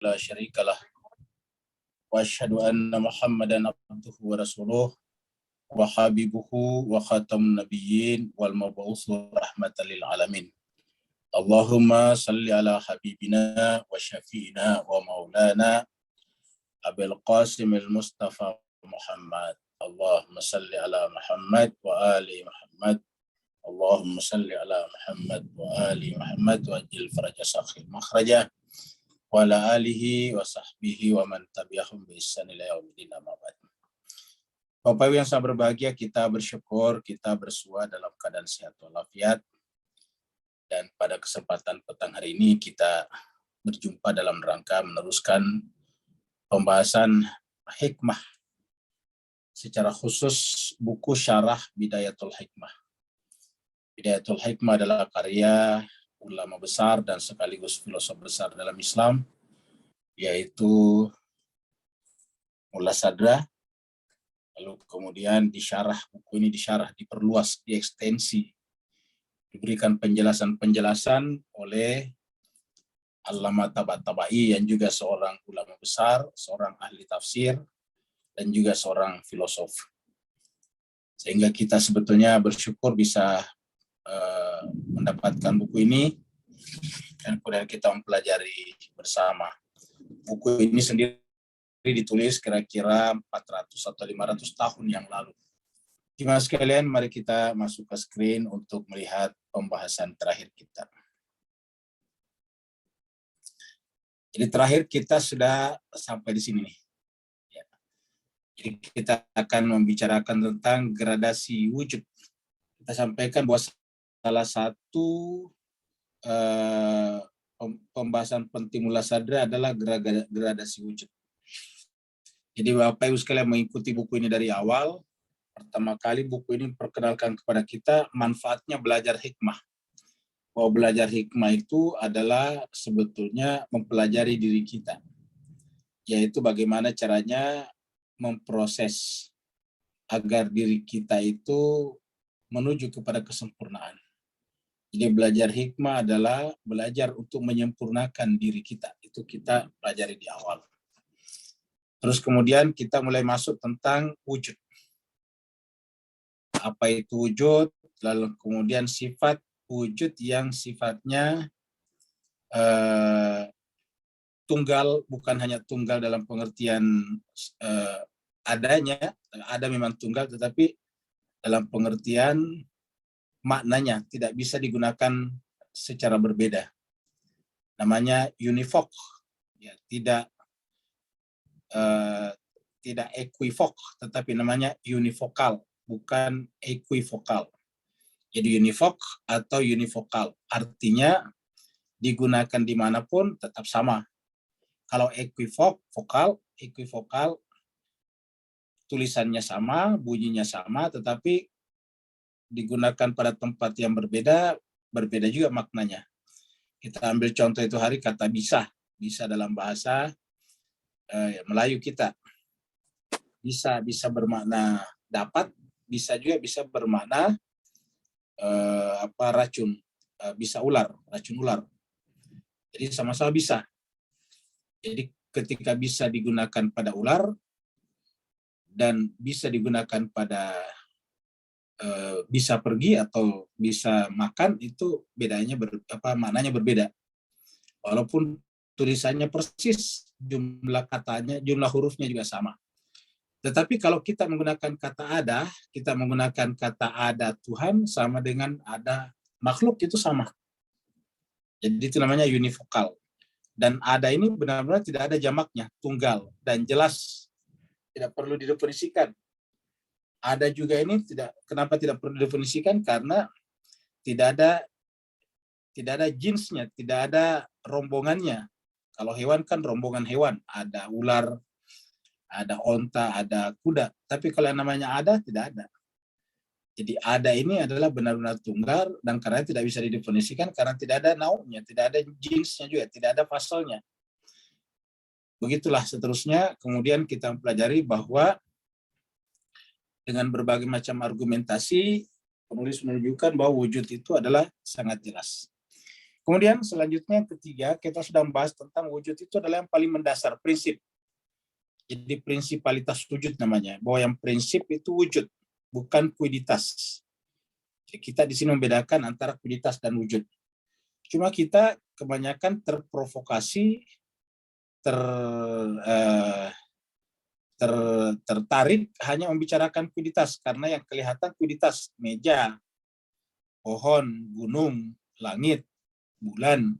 لا شريك له وأشهد أن محمدا عبده ورسوله وحبيبه وخاتم النبيين والمبعوث رحمة للعالمين. اللهم صل على حبيبنا وشفينا ومولانا أبي القاسم المصطفى محمد. اللهم صل على محمد وآل محمد. اللهم صل على محمد وآل محمد وأجل فرج سخي مخرجه وعلى آله وصحبه ومن tabi'ahum bi ihsan ila yaumil amma ba'd. Bapak Ibu yang sangat berbahagia, kita bersyukur kita bersua dalam keadaan sehat walafiat, dan pada kesempatan petang hari ini kita berjumpa dalam rangka meneruskan pembahasan hikmah, secara khusus buku Syarah Bidayatul Hikmah. Bidayatul Hikmah adalah karya ulama besar dan sekaligus filosof besar dalam Islam, yaitu Mullah Sadra. Lalu kemudian buku ini disyarah, diperluas, diekstensi, diberikan penjelasan-penjelasan oleh Allamah Tabatabai yang juga seorang ulama besar, seorang ahli tafsir, dan juga seorang filosof. Sehingga kita sebetulnya bersyukur bisa mendapatkan buku ini dan kemudian kita mempelajari bersama. Buku ini sendiri ditulis kira-kira 400 atau 500 tahun yang lalu. Jemaah sekalian, mari kita masuk ke screen untuk melihat pembahasan terakhir kita. Jadi terakhir kita sudah sampai di sini nih. Ya. Jadi kita akan membicarakan tentang gradasi wujud. Kita sampaikan bahwa salah satu pembahasan penting Mullah Sadra adalah gradasi wujud. Jadi Bapak Ibu sekalian mengikuti buku ini dari awal, pertama kali buku ini memperkenalkan kepada kita manfaatnya belajar hikmah. Bahwa belajar hikmah itu adalah sebetulnya mempelajari diri kita, yaitu bagaimana caranya memproses agar diri kita itu menuju kepada kesempurnaan. Jadi belajar hikmah adalah belajar untuk menyempurnakan diri kita. Itu kita pelajari di awal. Terus kemudian kita mulai masuk tentang wujud. Apa itu wujud? Lalu kemudian sifat wujud yang sifatnya tunggal, bukan hanya tunggal dalam pengertian adanya, ada memang tunggal, tetapi dalam pengertian maknanya tidak bisa digunakan secara berbeda. Namanya univok, ya, tidak equivok, tetapi namanya univokal, bukan equivokal. Jadi univok atau univokal, artinya digunakan dimanapun tetap sama. Kalau equivokal tulisannya sama, bunyinya sama, tetapi digunakan pada tempat yang berbeda juga maknanya. Kita ambil contoh itu hari kata bisa dalam bahasa Melayu kita. Bisa bermakna dapat, bisa juga bisa bermakna racun, bisa ular, racun ular. Jadi sama-sama bisa. Jadi ketika bisa digunakan pada ular dan bisa digunakan pada bisa pergi atau bisa makan, itu bedanya maknanya berbeda. Walaupun tulisannya persis, jumlah katanya, jumlah hurufnya juga sama. Tetapi kalau kita menggunakan kata ada, kita menggunakan kata ada Tuhan sama dengan ada makhluk, itu sama. Jadi itu namanya univokal. Dan ada ini benar-benar tidak ada jamaknya, tunggal dan jelas, tidak perlu didefinisikan. Ada juga ini kenapa tidak perlu didefinisikan? Karena tidak ada jenisnya, tidak ada rombongannya. Kalau hewan kan rombongan hewan, ada ular, ada onta, ada kuda. Tapi kalau yang namanya ada, tidak ada. Jadi ada ini adalah benar-benar tunggal, dan karena tidak bisa didefinisikan, karena tidak ada naumnya, tidak ada jenisnya juga, tidak ada fasalnya. Begitulah seterusnya. Kemudian kita mempelajari bahwa dengan berbagai macam argumentasi, penulis menunjukkan bahwa wujud itu adalah sangat jelas. Kemudian selanjutnya yang ketiga, kita sudah membahas tentang wujud itu adalah yang paling mendasar, prinsip. Jadi prinsipalitas wujud namanya, bahwa yang prinsip itu wujud, bukan kuiditas. Jadi kita di sini membedakan antara kuiditas dan wujud. Cuma kita kebanyakan terprovokasi, tertarik hanya membicarakan kuiditas, karena yang kelihatan kuiditas, meja, pohon, gunung, langit, bulan,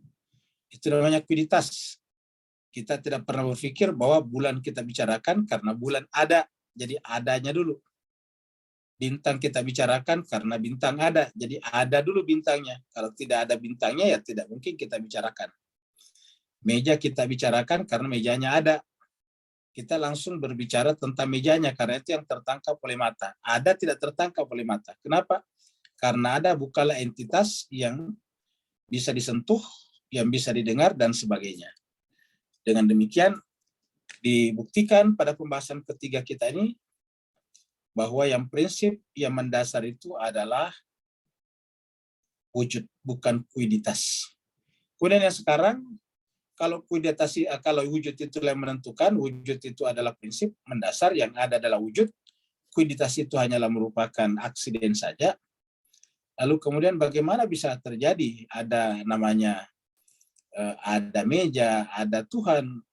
itu namanya kuiditas. Kita tidak pernah berpikir bahwa bulan kita bicarakan karena bulan ada, jadi adanya dulu. Bintang kita bicarakan karena bintang ada, jadi ada dulu bintangnya. Kalau tidak ada bintangnya ya tidak mungkin kita bicarakan. Meja kita bicarakan karena mejanya ada. Kita langsung berbicara tentang mejanya karena itu yang tertangkap oleh mata. Ada tidak tertangkap oleh mata. Kenapa? Karena ada bukanlah entitas yang bisa disentuh, yang bisa didengar, dan sebagainya. Dengan demikian, dibuktikan pada pembahasan ketiga kita ini, bahwa yang prinsip yang mendasar itu adalah wujud, bukan kuiditas. Kemudian yang sekarang, kalau wujud itu yang menentukan, wujud itu adalah prinsip mendasar, yang ada adalah wujud, kuiditas itu hanyalah merupakan aksiden saja. Lalu kemudian bagaimana bisa terjadi ada namanya ada meja, ada Tuhan.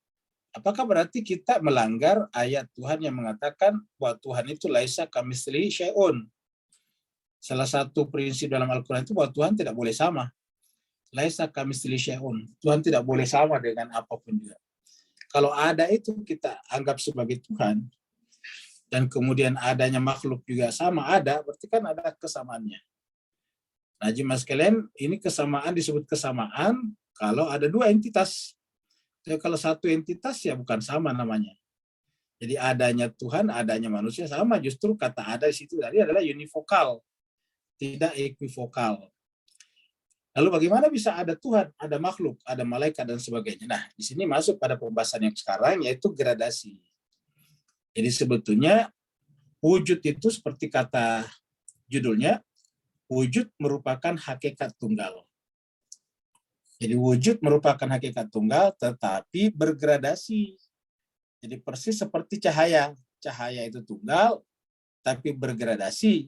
Apakah berarti kita melanggar ayat Tuhan yang mengatakan bahwa Tuhan itu laisa kamitslihi syai'un? Salah satu prinsip dalam Al-Quran itu bahwa Tuhan tidak boleh sama. Laisa kamitslihi syai'un. Tuhan tidak boleh sama dengan apapun juga. Kalau ada itu kita anggap sebagai Tuhan, dan kemudian adanya makhluk juga sama ada, berarti kan ada kesamaannya. Nah, jemaah sekalian, ini kesamaan disebut kesamaan kalau ada dua entitas. Jadi kalau satu entitas ya bukan sama namanya. Jadi adanya Tuhan, adanya manusia sama. Justru kata ada di situ tadi adalah univokal, tidak ekivokal. Lalu bagaimana bisa ada Tuhan, ada makhluk, ada malaikat dan sebagainya. Nah, di sini masuk pada pembahasan yang sekarang yaitu gradasi. Jadi sebetulnya wujud itu seperti kata judulnya, wujud merupakan hakikat tunggal. Jadi wujud merupakan hakikat tunggal tetapi bergradasi. Jadi persis seperti cahaya. Cahaya itu tunggal tapi bergradasi.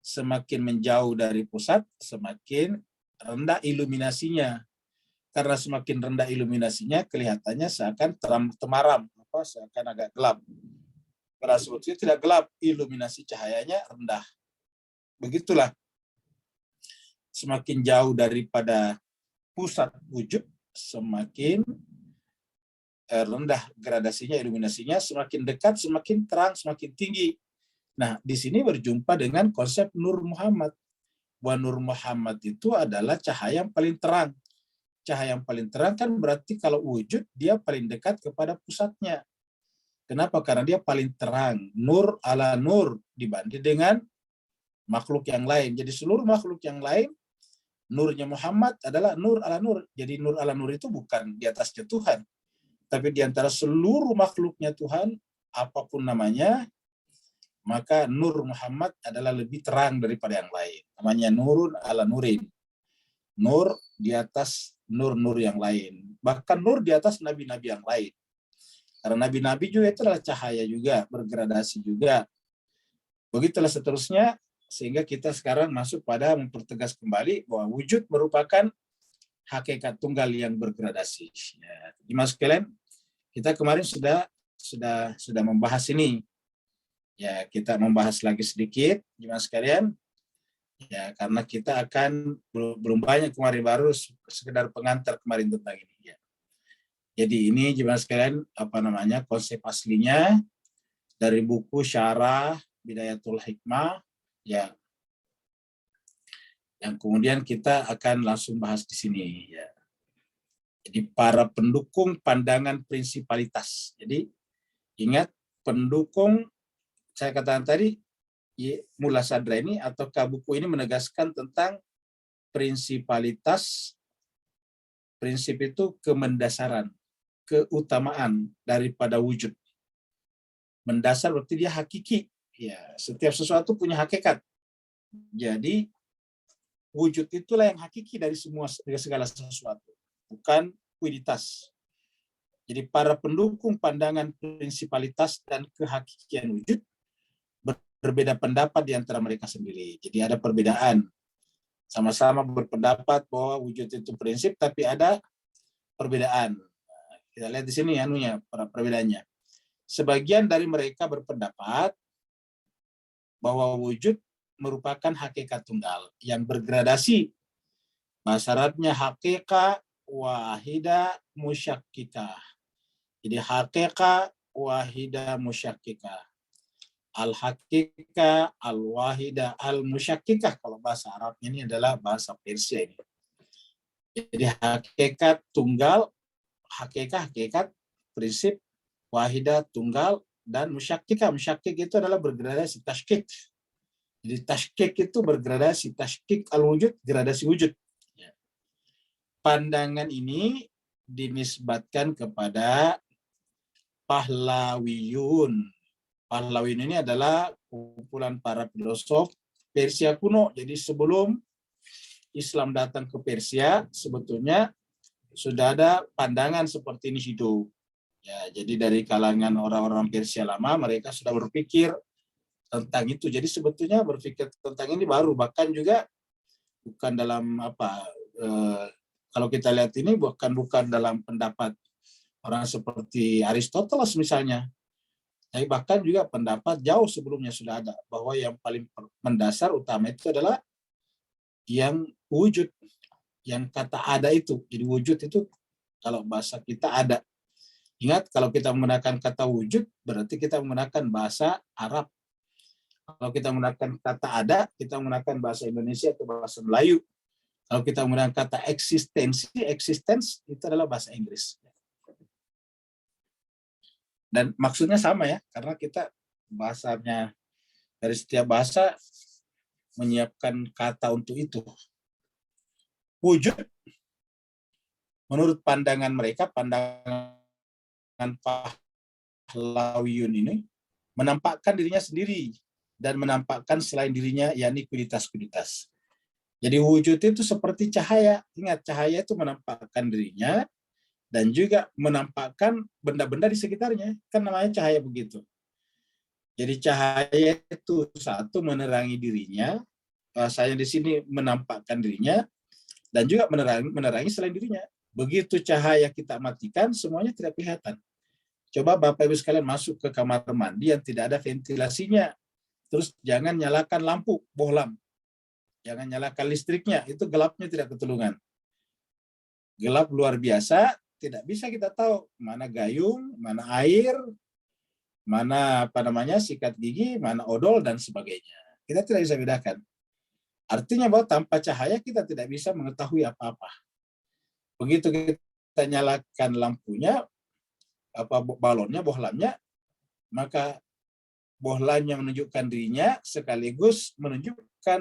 Semakin menjauh dari pusat, semakin rendah iluminasinya. Karena semakin rendah iluminasinya, kelihatannya seakan temaram, seakan agak gelap. Karena sebetulnya tidak gelap, iluminasi cahayanya rendah. Begitulah. Semakin jauh daripada pusat wujud, semakin rendah gradasinya, iluminasinya, semakin dekat, semakin terang, semakin tinggi. Nah, di sini berjumpa dengan konsep Nur Muhammad. Bahwa Nur Muhammad itu adalah cahaya yang paling terang. Cahaya yang paling terang kan berarti kalau wujud, dia paling dekat kepada pusatnya. Kenapa? Karena dia paling terang. Nur ala nur dibanding dengan makhluk yang lain. Jadi seluruh makhluk yang lain, nurnya Muhammad adalah nur ala nur. Jadi nur ala nur itu bukan di atasnya Tuhan. Tapi di antara seluruh makhluknya Tuhan, apapun namanya, maka nur Muhammad adalah lebih terang daripada yang lain. Namanya nurun ala nurin. Nur di atas nur-nur yang lain. Bahkan nur di atas nabi-nabi yang lain. Karena nabi-nabi juga itu adalah cahaya juga, bergradasi juga. Begitulah seterusnya, sehingga kita sekarang masuk pada mempertegas kembali bahwa wujud merupakan hakikat tunggal yang bergradasi. Ya, jemaah sekalian, kita kemarin sudah membahas ini. Ya, kita membahas lagi sedikit, jemaah sekalian. Ya, karena kita akan belum banyak kemarin, baru sekedar pengantar kemarin tentang ini. Ya. Jadi ini jemaah sekalian konsep aslinya dari buku Syarah Bidayatul Hikmah, ya. Yang kemudian kita akan langsung bahas di sini. Ya. Jadi para pendukung pandangan prinsipalitas. Jadi ingat pendukung, saya katakan tadi, Mula Sadra ini atau buku ini menegaskan tentang prinsipalitas. Prinsip itu kemendasaran, keutamaan daripada wujud. Mendasar berarti dia hakiki. Ya, setiap sesuatu punya hakikat. Jadi wujud itulah yang hakiki dari segala sesuatu, bukan fluiditas. Jadi para pendukung pandangan prinsipalitas dan kehakikian wujud berbeda pendapat di antara mereka sendiri. Jadi ada perbedaan. Sama-sama berpendapat bahwa wujud itu prinsip, tapi ada perbedaan. Kita lihat di sini perbedaannya. Sebagian dari mereka berpendapat bahwa wujud merupakan hakikat tunggal yang bergradasi. Bahasa Arabnya hakikat wahida musyakkikah. Jadi hakikat wahida musyakkikah. Al-hakikah, al-wahida, al-musyakkikah. Kalau bahasa Arabnya ini adalah bahasa Persia ini. Jadi hakikat tunggal, hakikat prinsip, wahida tunggal, dan musyakkikah. Musyakkik itu adalah bergradasi, tashkik. Jadi tashkik itu bergradasi, tashkik al-wujud, gradasi wujud. Pandangan ini dinisbatkan kepada Pahlawiyun. Pahlawiyun ini adalah kumpulan para filosof Persia kuno. Jadi sebelum Islam datang ke Persia, sebetulnya sudah ada pandangan seperti ini hidup. Ya, jadi dari kalangan orang-orang Persia lama, mereka sudah berpikir tentang itu. Jadi sebetulnya berpikir tentang ini baru, bahkan juga bukan dalam kalau kita lihat ini bukan dalam pendapat orang seperti Aristoteles misalnya. Tapi bahkan juga pendapat jauh sebelumnya sudah ada bahwa yang paling mendasar utama itu adalah yang wujud, yang kata ada itu. Jadi wujud itu kalau bahasa kita ada. Ingat, kalau kita menggunakan kata wujud berarti kita menggunakan bahasa Arab. Kalau kita menggunakan kata ada, kita menggunakan bahasa Indonesia atau bahasa Melayu. Kalau kita menggunakan kata existence itu adalah bahasa Inggris. Dan maksudnya sama ya, karena kita bahasanya dari setiap bahasa menyiapkan kata untuk itu. Wujud, menurut pandangan mereka, pandangan Pahlawiyun ini, menampakkan dirinya sendiri dan menampakkan selain dirinya, yakni kualitas-kualitas. Jadi wujud itu seperti cahaya. Ingat, cahaya itu menampakkan dirinya dan juga menampakkan benda-benda di sekitarnya. Kan namanya cahaya begitu. Jadi cahaya itu satu menerangi dirinya, bahasanya di sini menampakkan dirinya, dan juga menerangi selain dirinya. Begitu cahaya kita matikan, semuanya tidak kelihatan. Coba Bapak Ibu sekalian masuk ke kamar mandi yang tidak ada ventilasinya. Terus jangan nyalakan lampu, bohlam. Jangan nyalakan listriknya, itu gelapnya tidak ketulungan. Gelap luar biasa, tidak bisa kita tahu mana gayung, mana air, mana sikat gigi, mana odol dan sebagainya. Kita tidak bisa bedakan. Artinya bahwa tanpa cahaya kita tidak bisa mengetahui apa-apa. Begitu kita nyalakan lampunya, balonnya, bohlamnya, maka bohlamnya menunjukkan dirinya sekaligus menunjukkan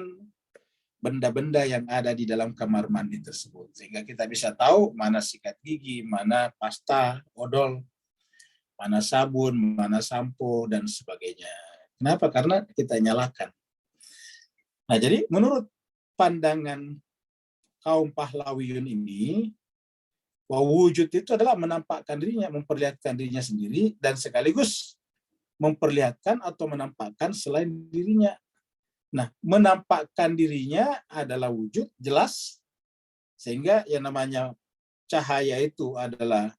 benda-benda yang ada di dalam kamar mandi tersebut. Sehingga kita bisa tahu mana sikat gigi, mana pasta, odol, mana sabun, mana sampo, dan sebagainya. Kenapa? Karena kita nyalakan. Nah, jadi menurut pandangan kaum Pahlawiyun ini, bahwa wujud itu adalah menampakkan dirinya, memperlihatkan dirinya sendiri, dan sekaligus memperlihatkan atau menampakkan selain dirinya. Nah, menampakkan dirinya adalah wujud, jelas, sehingga yang namanya cahaya itu adalah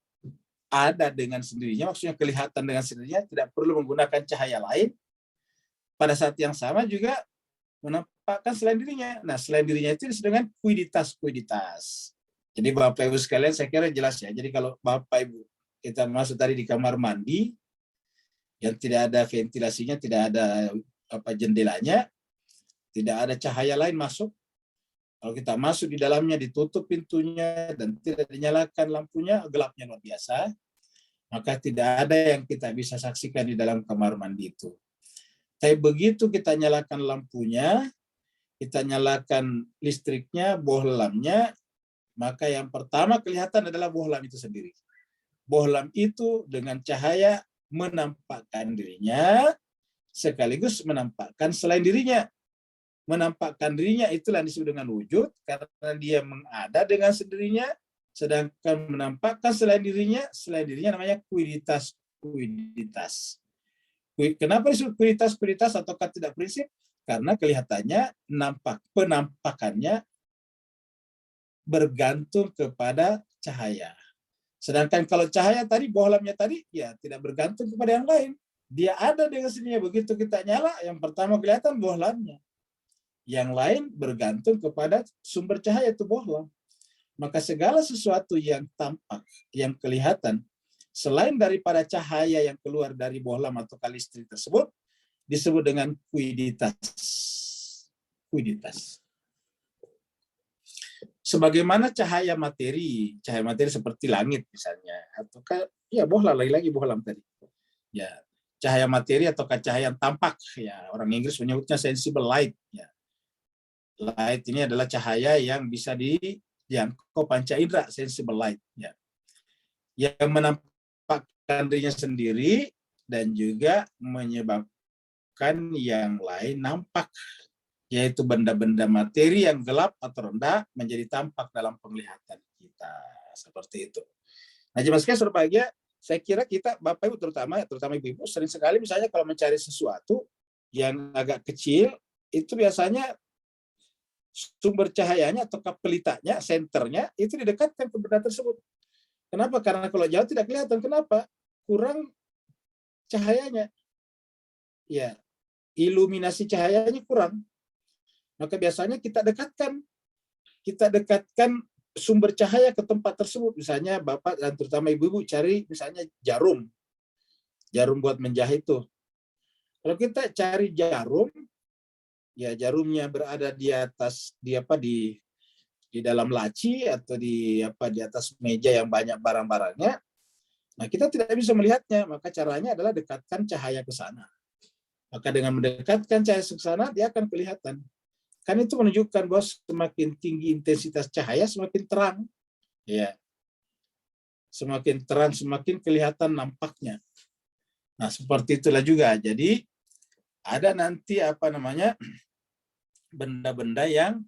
ada dengan sendirinya, maksudnya kelihatan dengan sendirinya, tidak perlu menggunakan cahaya lain. Pada saat yang sama juga menampakkan selain dirinya. Nah, selain dirinya itu disebut dengan kuiditas. Jadi Bapak Ibu sekalian, saya kira jelas ya. Jadi kalau Bapak Ibu kita masuk tadi di kamar mandi yang tidak ada ventilasinya, tidak ada jendelanya, tidak ada cahaya lain masuk. Kalau kita masuk di dalamnya, ditutup pintunya dan tidak dinyalakan lampunya, gelapnya luar biasa, maka tidak ada yang kita bisa saksikan di dalam kamar mandi itu. Tapi begitu kita nyalakan lampunya, kita nyalakan listriknya, bohlamnya, maka yang pertama kelihatan adalah bohlam itu sendiri. Bohlam itu dengan cahaya menampakkan dirinya, sekaligus menampakkan selain dirinya. menampakkan dirinya, itulah yang disebut dengan wujud, karena dia mengada dengan sendirinya, sedangkan menampakkan selain dirinya namanya kuiditas. Kenapa disebut kuiditas ataukah tidak prinsip? Karena kelihatannya penampakannya bergantung kepada cahaya. Sedangkan kalau cahaya tadi, bohlamnya tadi, ya tidak bergantung kepada yang lain. Dia ada dengan sendirinya. Begitu kita nyala, yang pertama kelihatan bohlamnya. Yang lain bergantung kepada sumber cahaya, itu bohlam. Maka segala sesuatu yang tampak, yang kelihatan, selain daripada cahaya yang keluar dari bohlam atau listrik tersebut, disebut dengan kuiditas. Sebagaimana cahaya materi seperti langit misalnya, ataukah ya bohlam, lagi-lagi bohlam tadi. Ya, cahaya materi ataukah cahaya yang tampak, ya orang Inggris menyebutnya sensible light. Ya. Light ini adalah cahaya yang bisa dijangkau panca indera, sensible light. Ya. Yang menampakkan dirinya sendiri dan juga menyebabkan yang lain nampak, yaitu benda-benda materi yang gelap atau rendah menjadi tampak dalam penglihatan kita. Seperti itu. Nah, jemaah sekalian berbahagia, saya kira kita, Bapak Ibu terutama Ibu-Ibu, sering sekali misalnya kalau mencari sesuatu yang agak kecil, itu biasanya sumber cahayanya atau pelitanya, senternya, itu didekatkan ke benda tersebut. Kenapa? Karena kalau jauh tidak kelihatan. Kenapa? Kurang cahayanya. Ya, iluminasi cahayanya kurang. Maka biasanya kita dekatkan sumber cahaya ke tempat tersebut. Misalnya Bapak dan terutama Ibu-Ibu cari misalnya jarum buat menjahit itu. Kalau kita cari jarum, ya jarumnya berada di atas di dalam laci atau di atas meja yang banyak barang-barangnya. Nah, kita tidak bisa melihatnya, maka caranya adalah dekatkan cahaya ke sana. Maka dengan mendekatkan cahaya ke sana, dia akan kelihatan. Kan itu menunjukkan bahwa semakin tinggi intensitas cahaya, semakin terang. Ya. Semakin terang, semakin kelihatan nampaknya. Nah, seperti itulah juga. Jadi, ada nanti benda-benda yang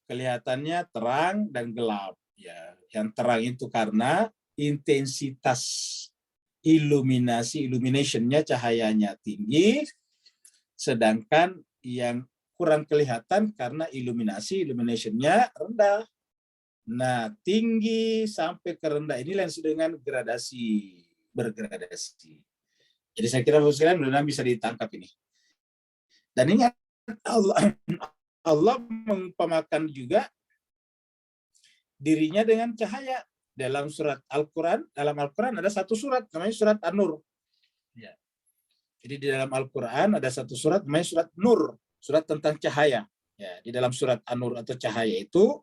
kelihatannya terang dan gelap. Ya, yang terang itu karena intensitas illuminationnya, cahayanya tinggi, sedangkan yang kurang kelihatan karena illuminationnya rendah. Nah, tinggi sampai ke rendah inilah yang disebut dengan bergradasi. Jadi saya kira sekalian benar-benar bisa ditangkap ini. Dan ini Allah mengumpamakan juga dirinya dengan cahaya. Dalam surat Al-Quran, ada satu surat namanya surat An-Nur. Ya. Jadi di dalam Al-Quran ada satu surat namanya surat Nur, surat tentang cahaya. Ya, di dalam surat An-Nur atau cahaya itu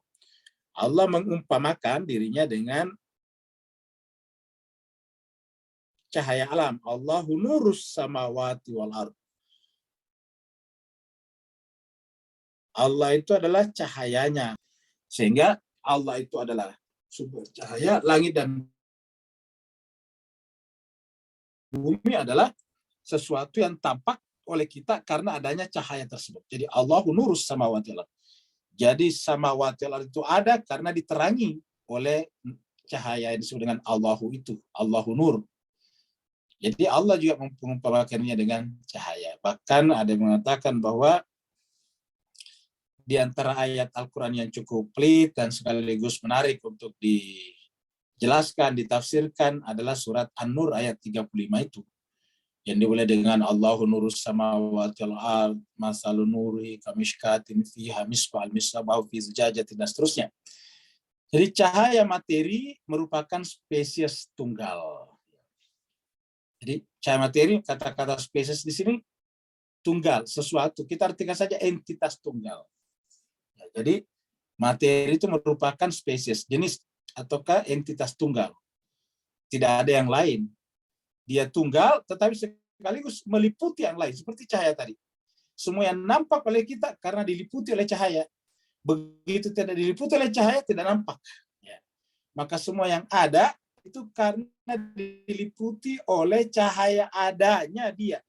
Allah mengumpamakan dirinya dengan cahaya alam. Allahu nurus samawati wal ardh. Allah itu adalah cahayanya. Sehingga Allah itu adalah sumber cahaya, langit dan bumi adalah sesuatu yang tampak oleh kita karena adanya cahaya tersebut. Jadi Allahu nurus samawati wal ardh. Jadi samawati wal ardh itu ada karena diterangi oleh cahaya yang disebut dengan Allahu itu, Allahu nur. Jadi Allah juga mengumpamakannya dengan cahaya. Bahkan ada yang mengatakan bahwa di antara ayat Al-Quran yang cukup pelit dan sekaligus menarik untuk dijelaskan, ditafsirkan adalah surat An-Nur ayat 35 itu. Yang dimulai dengan Allahu nurus samawati wal ardh, masalun nuri kamishkatin fiha misbah al-misbah fi zujajatin, dan seterusnya. Jadi cahaya materi merupakan spesies tunggal. Jadi cahaya materi, kata-kata spesies di sini tunggal, sesuatu. Kita artikan saja entitas tunggal. Jadi materi itu merupakan spesies, jenis ataukah entitas tunggal. Tidak ada yang lain. Dia tunggal tetapi sekaligus meliputi yang lain, seperti cahaya tadi. Semua yang nampak oleh kita karena diliputi oleh cahaya. Begitu tidak diliputi oleh cahaya, tidak nampak. Ya. Maka semua yang ada itu karena diliputi oleh cahaya adanya dia.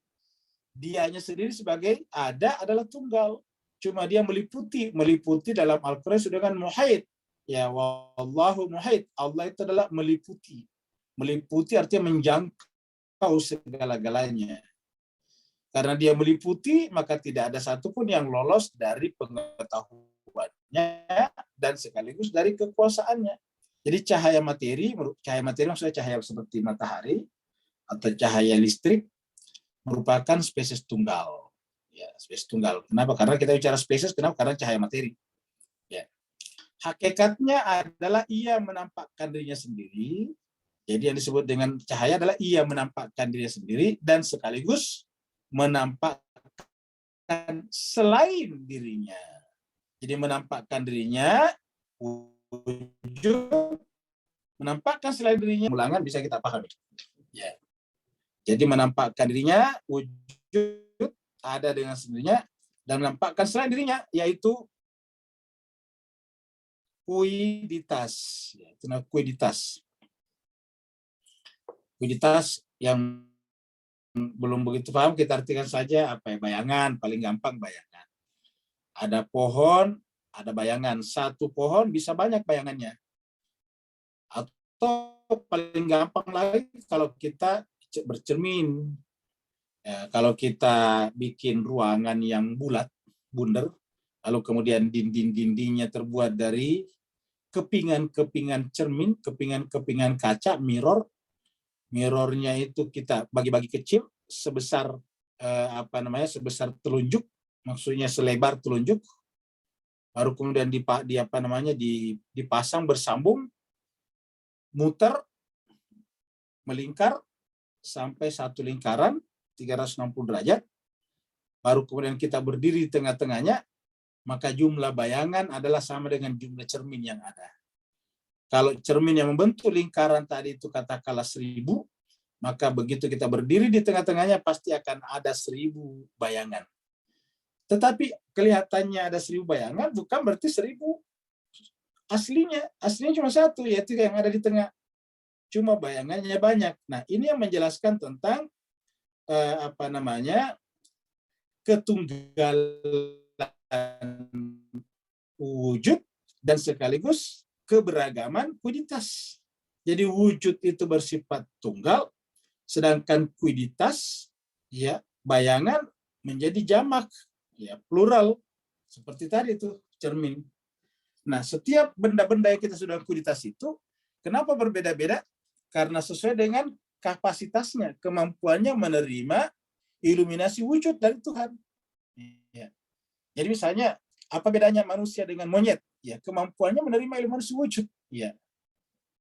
Dianya sendiri sebagai ada adalah tunggal. cuma dia meliputi dalam Al-Quran sudah dengan muhait. Ya, wallahu muhait. Allah itu adalah meliputi. Meliputi artinya menjangkau segala-galanya. Karena dia meliputi, maka tidak ada satupun yang lolos dari pengetahuannya dan sekaligus dari kekuasaannya. Jadi cahaya materi maksudnya cahaya seperti matahari atau cahaya listrik merupakan spesies tunggal. Ya, spesies tunggal. Kenapa? Karena kita bicara spesies, kenapa? Karena cahaya materi. Ya. Hakikatnya adalah ia menampakkan dirinya sendiri. Jadi yang disebut dengan cahaya adalah ia menampakkan dirinya sendiri dan sekaligus menampakkan selain dirinya. Jadi menampakkan dirinya, wujud, menampakkan selain dirinya, ulangan bisa kita pahami. Ya. Jadi menampakkan dirinya, wujud ada dengan sendirinya, dan menampakkan selain dirinya, yaitu kuiditas. Itu kuiditas. Kuiditas yang belum begitu paham, kita artikan saja apa ya, bayangan, paling gampang bayangan. Ada pohon, ada bayangan. Satu pohon bisa banyak bayangannya. Atau paling gampang lagi kalau kita bercermin. Ya, kalau kita bikin ruangan yang bulat, bundar, lalu kemudian dinding-dindingnya terbuat dari kepingan-kepingan cermin, kepingan-kepingan kaca, mirrornya itu kita bagi-bagi kecil sebesar sebesar telunjuk, maksudnya selebar telunjuk, baru kemudian dipasang bersambung, muter, melingkar sampai satu lingkaran 360 derajat, baru kemudian kita berdiri di tengah-tengahnya, maka jumlah bayangan adalah sama dengan jumlah cermin yang ada. Kalau cermin yang membentuk lingkaran tadi itu katakanlah 1000, maka begitu kita berdiri di tengah-tengahnya pasti akan ada 1000 bayangan. Tetapi kelihatannya ada 1000 bayangan, bukan berarti 1000 aslinya. Aslinya cuma satu, yaitu yang ada di tengah. Cuma bayangannya banyak. Nah, ini yang menjelaskan tentang ketunggalan wujud dan sekaligus keberagaman kuiditas. Jadi wujud itu bersifat tunggal, sedangkan kuiditas, ya, bayangan menjadi jamak, ya, plural, seperti tadi itu cermin. Nah, setiap benda-benda yang kita sudah kuiditas itu, kenapa berbeda-beda? Karena sesuai dengan kapasitasnya, kemampuannya menerima iluminasi wujud dari Tuhan. Ya. Jadi misalnya, apa bedanya manusia dengan monyet? Ya, kemampuannya menerima iluminasi wujud. Ya.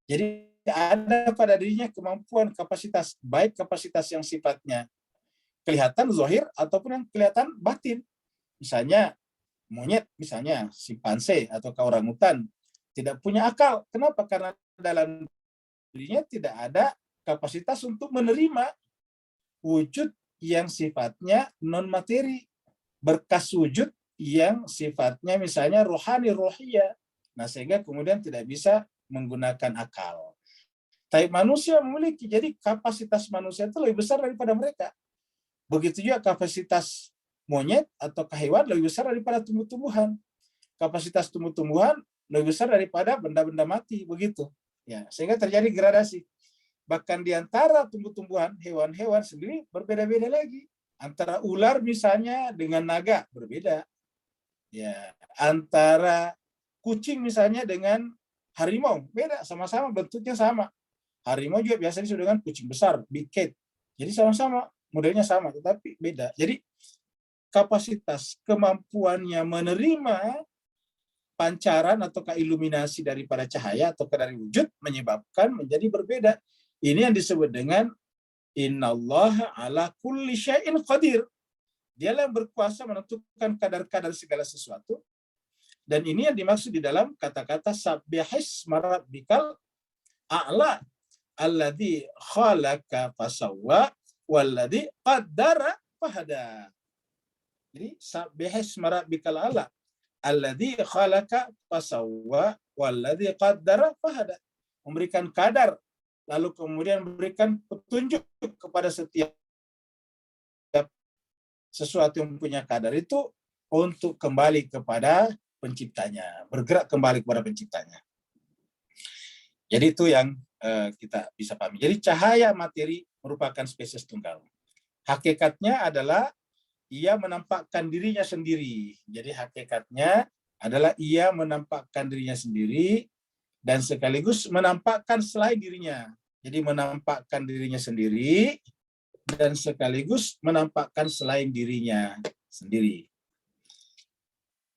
Jadi ada pada dirinya kemampuan, kapasitas, baik kapasitas yang sifatnya kelihatan zahir ataupun yang kelihatan batin. Misalnya monyet, misalnya simpanse atau orangutan tidak punya akal. Kenapa? Karena dalam dirinya tidak ada kapasitas untuk menerima wujud yang sifatnya non materi, berkas wujud yang sifatnya misalnya rohani, rohiyah. Nah, sehingga kemudian tidak bisa menggunakan akal. Tapi manusia memiliki, jadi kapasitas manusia itu lebih besar daripada mereka. Begitu juga kapasitas monyet atau hewan lebih besar daripada tumbuh-tumbuhan. Kapasitas tumbuh-tumbuhan lebih besar daripada benda-benda mati, begitu. Ya, sehingga terjadi gradasi. Bahkan di antara tumbuh-tumbuhan, hewan-hewan sendiri berbeda-beda lagi. Antara ular misalnya dengan naga berbeda. Ya, antara kucing misalnya dengan harimau beda, sama-sama bentuknya sama. Harimau juga biasanya disebut dengan kucing besar, big cat. Jadi sama-sama, modelnya sama, tetapi beda. Jadi kapasitas kemampuannya menerima pancaran atau iluminasi daripada cahaya atau dari wujud menyebabkan menjadi berbeda. Ini yang disebut dengan innallaha ala kulli syai'in qadir. Dialah yang berkuasa menentukan kadar-kadar segala sesuatu. Dan ini yang dimaksud di dalam kata-kata sabbihisma rabbikal a'la alladzi khalaqa fasawwa walladzi qaddara fahada. Jadi sabbihisma rabbikal a'la alladzi khalaqa fasawwa walladzi qaddara fahada. Memberikan kadar, lalu kemudian memberikan petunjuk kepada setiap sesuatu yang punya kadar itu untuk kembali kepada penciptanya, bergerak kembali kepada penciptanya. Jadi itu yang kita bisa pahami. Jadi cahaya materi merupakan spesies tunggal. Hakikatnya adalah ia menampakkan dirinya sendiri. Jadi hakikatnya adalah ia menampakkan dirinya sendiri dan sekaligus menampakkan selain dirinya. Jadi menampakkan dirinya sendiri dan sekaligus menampakkan selain dirinya sendiri.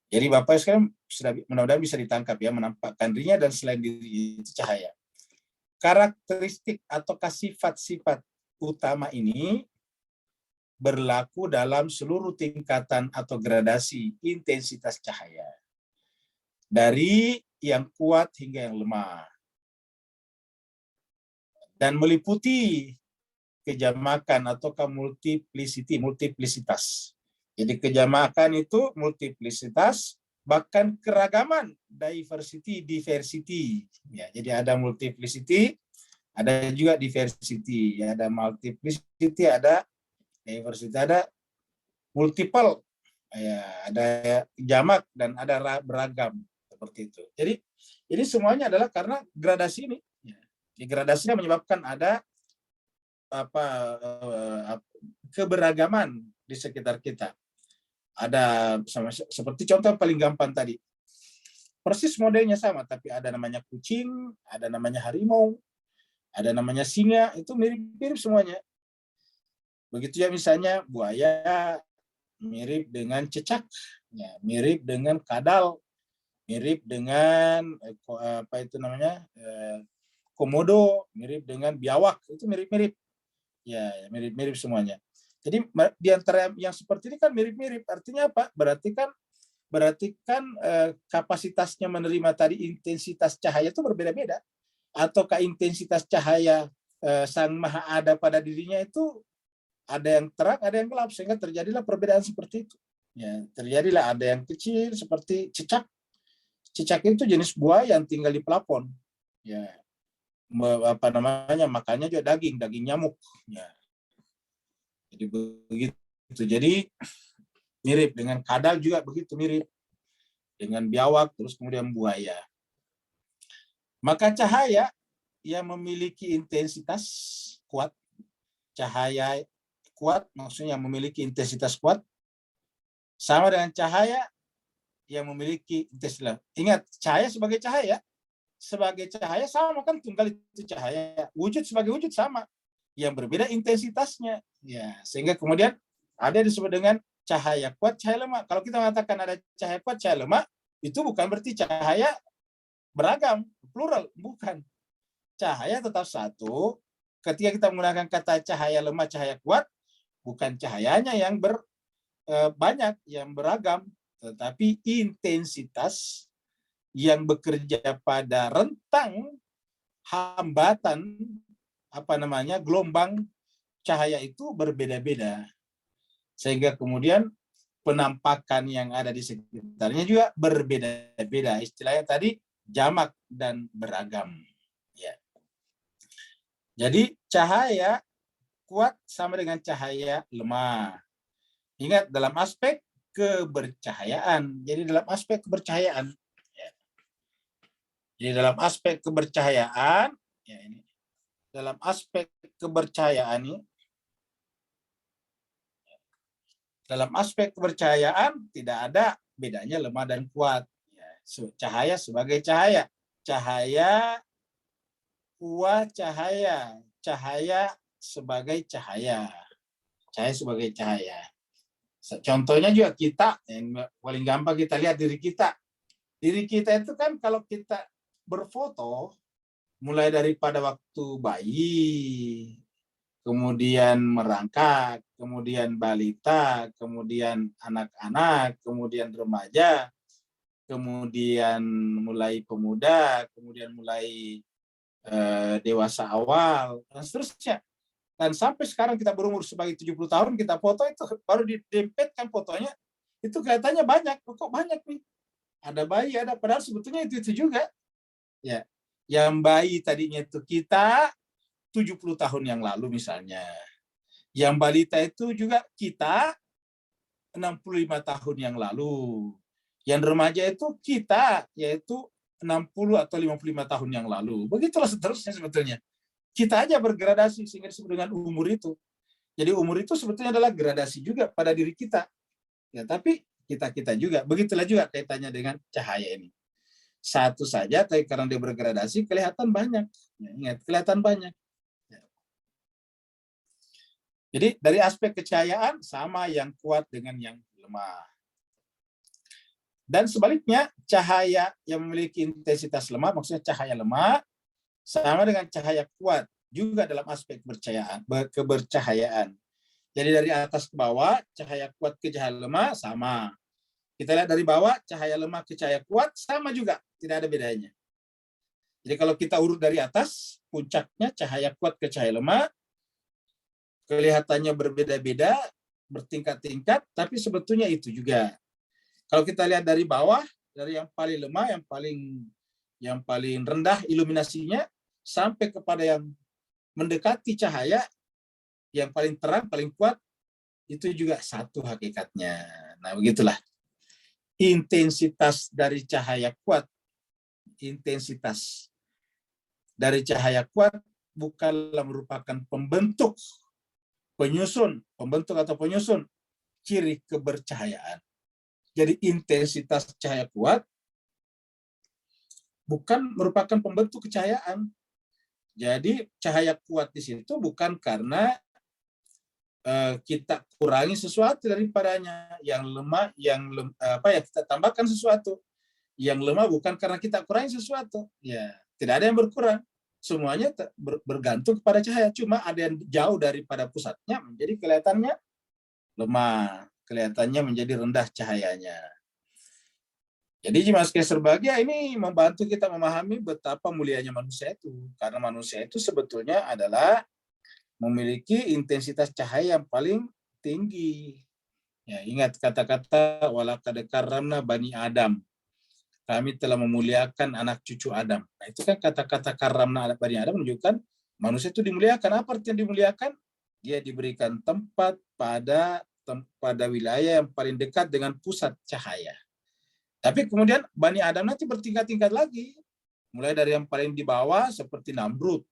Jadi Bapak sekarang sudah mudah-mudahan bisa ditangkap ya, menampakkan dirinya dan selain diri itu cahaya. Karakteristik atau sifat-sifat utama ini berlaku dalam seluruh tingkatan atau gradasi intensitas cahaya. Dari yang kuat hingga yang lemah. Dan meliputi kejamakan atau multiplisitas. Jadi kejamakan itu multiplisitas, bahkan keragaman, diversity. Ya, jadi ada multiplicity, ada juga diversity. Ya, ada multiplicity, ada diversity, ada multiple. Ya, ada jamak dan ada beragam seperti itu. Jadi semuanya adalah karena gradasi ini. Ya, gradasinya menyebabkan ada keberagaman di sekitar kita. Ada seperti contoh paling gampang tadi. Persis modelnya sama, tapi ada namanya kucing, ada namanya harimau, ada namanya singa, itu mirip-mirip semuanya. Begitu ya misalnya buaya mirip dengan cecak, ya, mirip dengan kadal, mirip dengan komodo, mirip dengan biawak, itu mirip-mirip. Ya, mirip-mirip semuanya. Jadi di antara yang seperti ini kan mirip-mirip. Artinya apa? Berarti kan kapasitasnya menerima tadi intensitas cahaya itu berbeda-beda. Ataukah intensitas cahaya Sang Maha Ada pada dirinya itu ada yang terang, ada yang gelap, sehingga terjadilah perbedaan seperti itu. Ya, terjadilah ada yang kecil seperti cicak. Cicak itu jenis buah yang tinggal di plafon. Ya, makannya juga daging nyamuk. Ya. Jadi begitu. Jadi mirip dengan kadal juga begitu mirip dengan biawak, terus kemudian buaya. Maka cahaya yang memiliki intensitas kuat, cahaya kuat maksudnya memiliki intensitas kuat sama dengan cahaya yang memiliki intensitas. Ingat, cahaya sebagai cahaya sama kan, tunggal itu cahaya. Wujud sebagai wujud sama, yang berbeda intensitasnya. Ya, sehingga kemudian ada yang disebut dengan cahaya kuat, cahaya lemah. Kalau kita mengatakan ada cahaya kuat, cahaya lemah, itu bukan berarti cahaya beragam, plural, bukan. Cahaya tetap satu. Ketika kita menggunakan kata cahaya lemah, cahaya kuat, bukan cahayanya yang banyak, yang beragam, tetapi intensitas yang bekerja pada rentang hambatan gelombang cahaya itu berbeda-beda, sehingga kemudian penampakan yang ada di sekitarnya juga berbeda-beda. Istilahnya tadi jamak dan beragam. Ya. Jadi cahaya kuat sama dengan cahaya lemah. Ingat, dalam aspek kebercahayaan. Jadi dalam aspek kebercahayaan. Ya. Jadi dalam aspek kebercahayaan, ya ini. Dalam aspek kebercahayaan ini, dalam aspek kepercayaan tidak ada bedanya lemah dan kuat. Ya, cahaya sebagai cahaya. Cahaya, kuat cahaya. Cahaya sebagai cahaya. Cahaya sebagai cahaya. Contohnya juga kita, yang paling gampang kita lihat diri kita. Diri kita itu kan kalau kita berfoto, mulai daripada waktu bayi, kemudian merangkak, kemudian balita, kemudian anak-anak, kemudian remaja, kemudian mulai pemuda, kemudian mulai dewasa awal, dan seterusnya. Dan sampai sekarang kita berumur sebagai 70 tahun, kita foto itu baru didempetkan fotonya, itu kelihatannya banyak, kok banyak nih. Ada bayi, ada, padahal sebetulnya itu juga. Ya, yang bayi tadinya itu kita 70 tahun yang lalu misalnya. Yang balita itu juga kita 65 tahun yang lalu. Yang remaja itu kita, yaitu 60 atau 55 tahun yang lalu. Begitulah seterusnya sebetulnya. Kita aja bergradasi sehingga disebut dengan umur itu. Jadi umur itu sebetulnya adalah gradasi juga pada diri kita. Ya, tapi kita juga. Begitulah juga kaitannya dengan cahaya ini. Satu saja, tapi karena dia bergradasi, kelihatan banyak. Ya, ingat, kelihatan banyak. Ya. Jadi dari aspek kecahayaan, sama yang kuat dengan yang lemah. Dan sebaliknya, cahaya yang memiliki intensitas lemah, maksudnya cahaya lemah, sama dengan cahaya kuat, juga dalam aspek kebercahayaan. Jadi dari atas ke bawah, cahaya kuat ke cahaya lemah, sama. Kita lihat dari bawah, cahaya lemah ke cahaya kuat, sama juga. Tidak ada bedanya. Jadi kalau kita urut dari atas, puncaknya cahaya kuat ke cahaya lemah, kelihatannya berbeda-beda, bertingkat-tingkat, tapi sebetulnya itu juga. Kalau kita lihat dari bawah, dari yang paling lemah, yang paling rendah iluminasinya, sampai kepada yang mendekati cahaya, yang paling terang, paling kuat, itu juga satu hakikatnya. Nah, begitulah. Intensitas dari cahaya kuat, bukanlah merupakan pembentuk ciri kebercahayaan. Jadi intensitas cahaya kuat bukan merupakan pembentuk kecahayaan. Jadi cahaya kuat di situ bukan karena kita kurangi sesuatu daripadanya. Yang lemah, kita tambahkan sesuatu. Yang lemah bukan karena kita kurangi sesuatu. Ya, tidak ada yang berkurang. Semuanya bergantung kepada cahaya. Cuma ada yang jauh daripada pusatnya menjadi kelihatannya lemah. Kelihatannya menjadi rendah cahayanya. Jadi Jemaat sekalian berbahagia, ini membantu kita memahami betapa mulianya manusia itu. Karena manusia itu sebetulnya adalah memiliki intensitas cahaya yang paling tinggi. Ya, ingat kata-kata walaqad karramna bani Adam. Kami telah memuliakan anak cucu Adam. Nah, itu kan kata-kata karramna bani Adam menunjukkan manusia itu dimuliakan. Apa artinya dimuliakan? Dia diberikan tempat pada wilayah yang paling dekat dengan pusat cahaya. Tapi kemudian Bani Adam nanti bertingkat-tingkat lagi. Mulai dari yang paling di bawah seperti Namrud.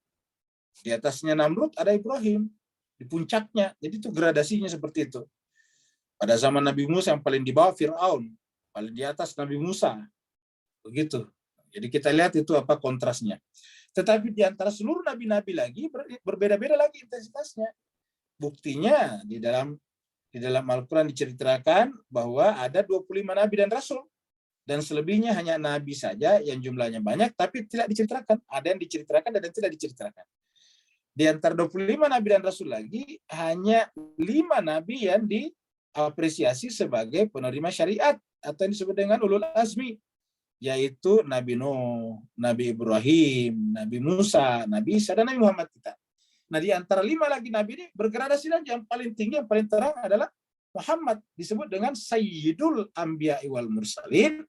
Di atasnya Namrud ada Ibrahim. Di puncaknya. Jadi itu gradasinya seperti itu. Pada zaman Nabi Musa yang paling di bawah Fir'aun. Paling di atas Nabi Musa. Begitu. Jadi kita lihat itu apa kontrasnya. Tetapi di antara seluruh nabi-nabi lagi berbeda-beda lagi intensitasnya. Buktinya di dalam Al-Quran diceritakan bahwa ada 25 nabi dan rasul. Dan selebihnya hanya nabi saja yang jumlahnya banyak, tapi tidak diceritakan. Ada yang diceritakan dan yang tidak diceritakan. Di antara 25 nabi dan rasul lagi, hanya 5 nabi yang diapresiasi sebagai penerima syariat, atau yang disebut dengan ulul azmi, yaitu Nabi Nuh, Nabi Ibrahim, Nabi Musa, Nabi Isa, dan Nabi Muhammad kita. Nah, di antara 5 lagi nabi ini bergradasi, dan yang paling tinggi, yang paling terang adalah Muhammad, disebut dengan Sayyidul Anbiya'i wal Mursalin,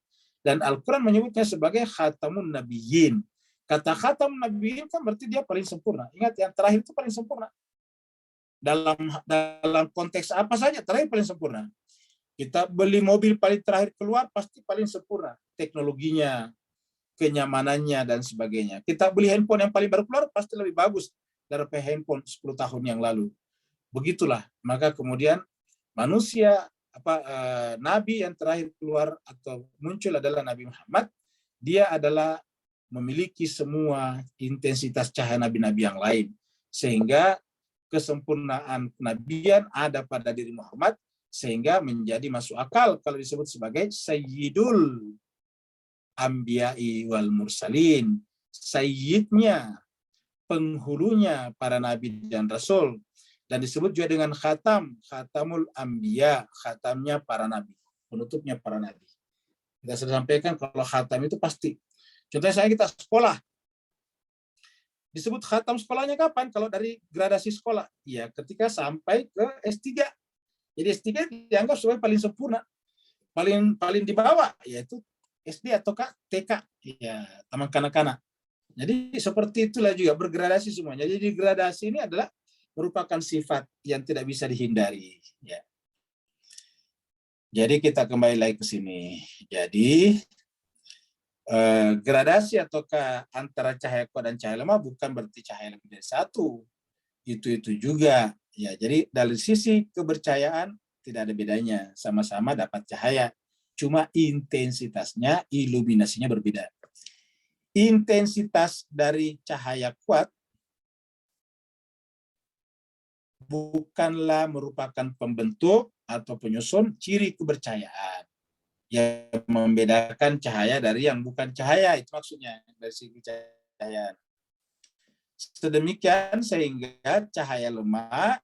dan Al-Quran menyebutnya sebagai Khatamun Nabiyyin. Kata Khatamun Nabiyyin kan berarti dia paling sempurna. Ingat, yang terakhir itu paling sempurna. Dalam konteks apa saja, terakhir paling sempurna. Kita beli mobil paling terakhir keluar, pasti paling sempurna. Teknologinya, kenyamanannya, dan sebagainya. Kita beli handphone yang paling baru keluar, pasti lebih bagus daripada handphone 10 tahun yang lalu. Begitulah. Maka kemudian manusia, nabi yang terakhir keluar atau muncul adalah Nabi Muhammad. Dia adalah memiliki semua intensitas cahaya nabi-nabi yang lain, sehingga kesempurnaan kenabian ada pada diri Muhammad, sehingga menjadi masuk akal kalau disebut sebagai Sayyidul Anbiya'i wal Mursalin, sayyidnya, penghulunya para nabi dan rasul. Dan disebut juga dengan Khatamul Anbiya, khatamnya para nabi, penutupnya para nabi. Kita sudah sampaikan kalau khatam itu pasti. Contohnya kita sekolah. Disebut khatam sekolahnya kapan? Kalau dari gradasi sekolah, ya ketika sampai ke S3. Jadi S3 dianggap sebagai paling sempurna. Paling di bawah, yaitu SD atau TK, ya taman kanak-kanak. Jadi seperti itulah juga bergradasi semuanya. Jadi gradasi ini adalah merupakan sifat yang tidak bisa dihindari. Ya. Jadi kita kembali lagi ke sini. Jadi gradasi ataukah antara cahaya kuat dan cahaya lemah bukan berarti cahaya lebih dari satu. Itu juga. Ya, jadi dari sisi kepercayaan tidak ada bedanya. Sama-sama dapat cahaya. Cuma intensitasnya, iluminasinya berbeda. Intensitas dari cahaya kuat bukanlah merupakan pembentuk atau penyusun ciri kepercayaan. Yang membedakan cahaya dari yang bukan cahaya, itu maksudnya dari segi cahaya. Sedemikian sehingga cahaya lemah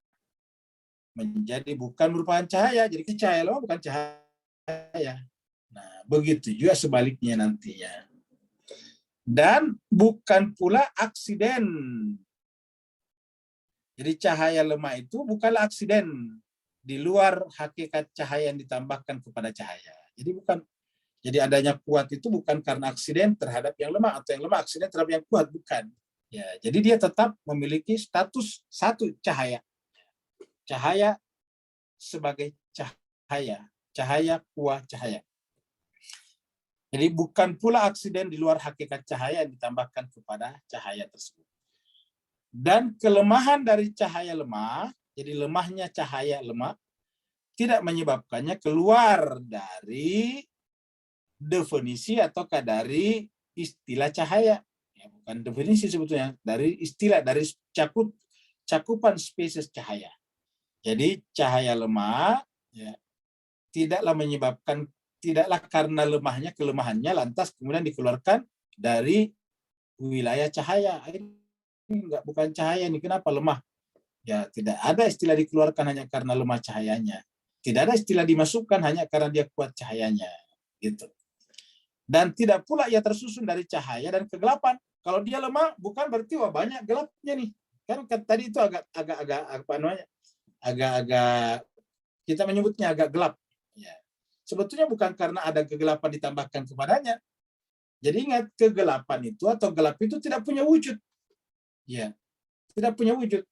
menjadi bukan merupakan cahaya, jadi cahaya lemah bukan cahaya. Nah, begitu juga sebaliknya nantinya. Dan bukan pula aksiden. Jadi cahaya lemah itu bukanlah aksiden di luar hakikat cahaya yang ditambahkan kepada cahaya. Jadi bukan. Jadi adanya kuat itu bukan karena aksiden terhadap yang lemah atau yang lemah aksiden terhadap yang kuat, bukan. Ya, jadi dia tetap memiliki status satu cahaya. Cahaya sebagai cahaya, cahaya kuah cahaya. Jadi bukan pula aksiden di luar hakikat cahaya yang ditambahkan kepada cahaya tersebut. Dan kelemahan dari cahaya lemah, jadi lemahnya cahaya lemah, tidak menyebabkannya keluar dari definisi ataukah dari istilah cahaya. Ya, bukan definisi sebetulnya, dari istilah, dari cakupan spesies cahaya. Jadi cahaya lemah ya, tidaklah karena lemahnya kelemahannya lantas kemudian dikeluarkan dari wilayah cahaya. Ini bukan cahaya ini, kenapa lemah? Ya, tidak ada istilah dikeluarkan hanya karena lemah cahayanya. Tidak ada istilah dimasukkan hanya karena dia kuat cahayanya. Gitu. Dan tidak pula ia tersusun dari cahaya dan kegelapan. Kalau dia lemah, bukan berarti wah banyak gelapnya nih. Kan tadi itu agak kita menyebutnya agak gelap. Ya. Sebetulnya bukan karena ada kegelapan ditambahkan kepadanya. Jadi ingat, kegelapan itu atau gelap itu tidak punya wujud. Ya, tidak punya wujud.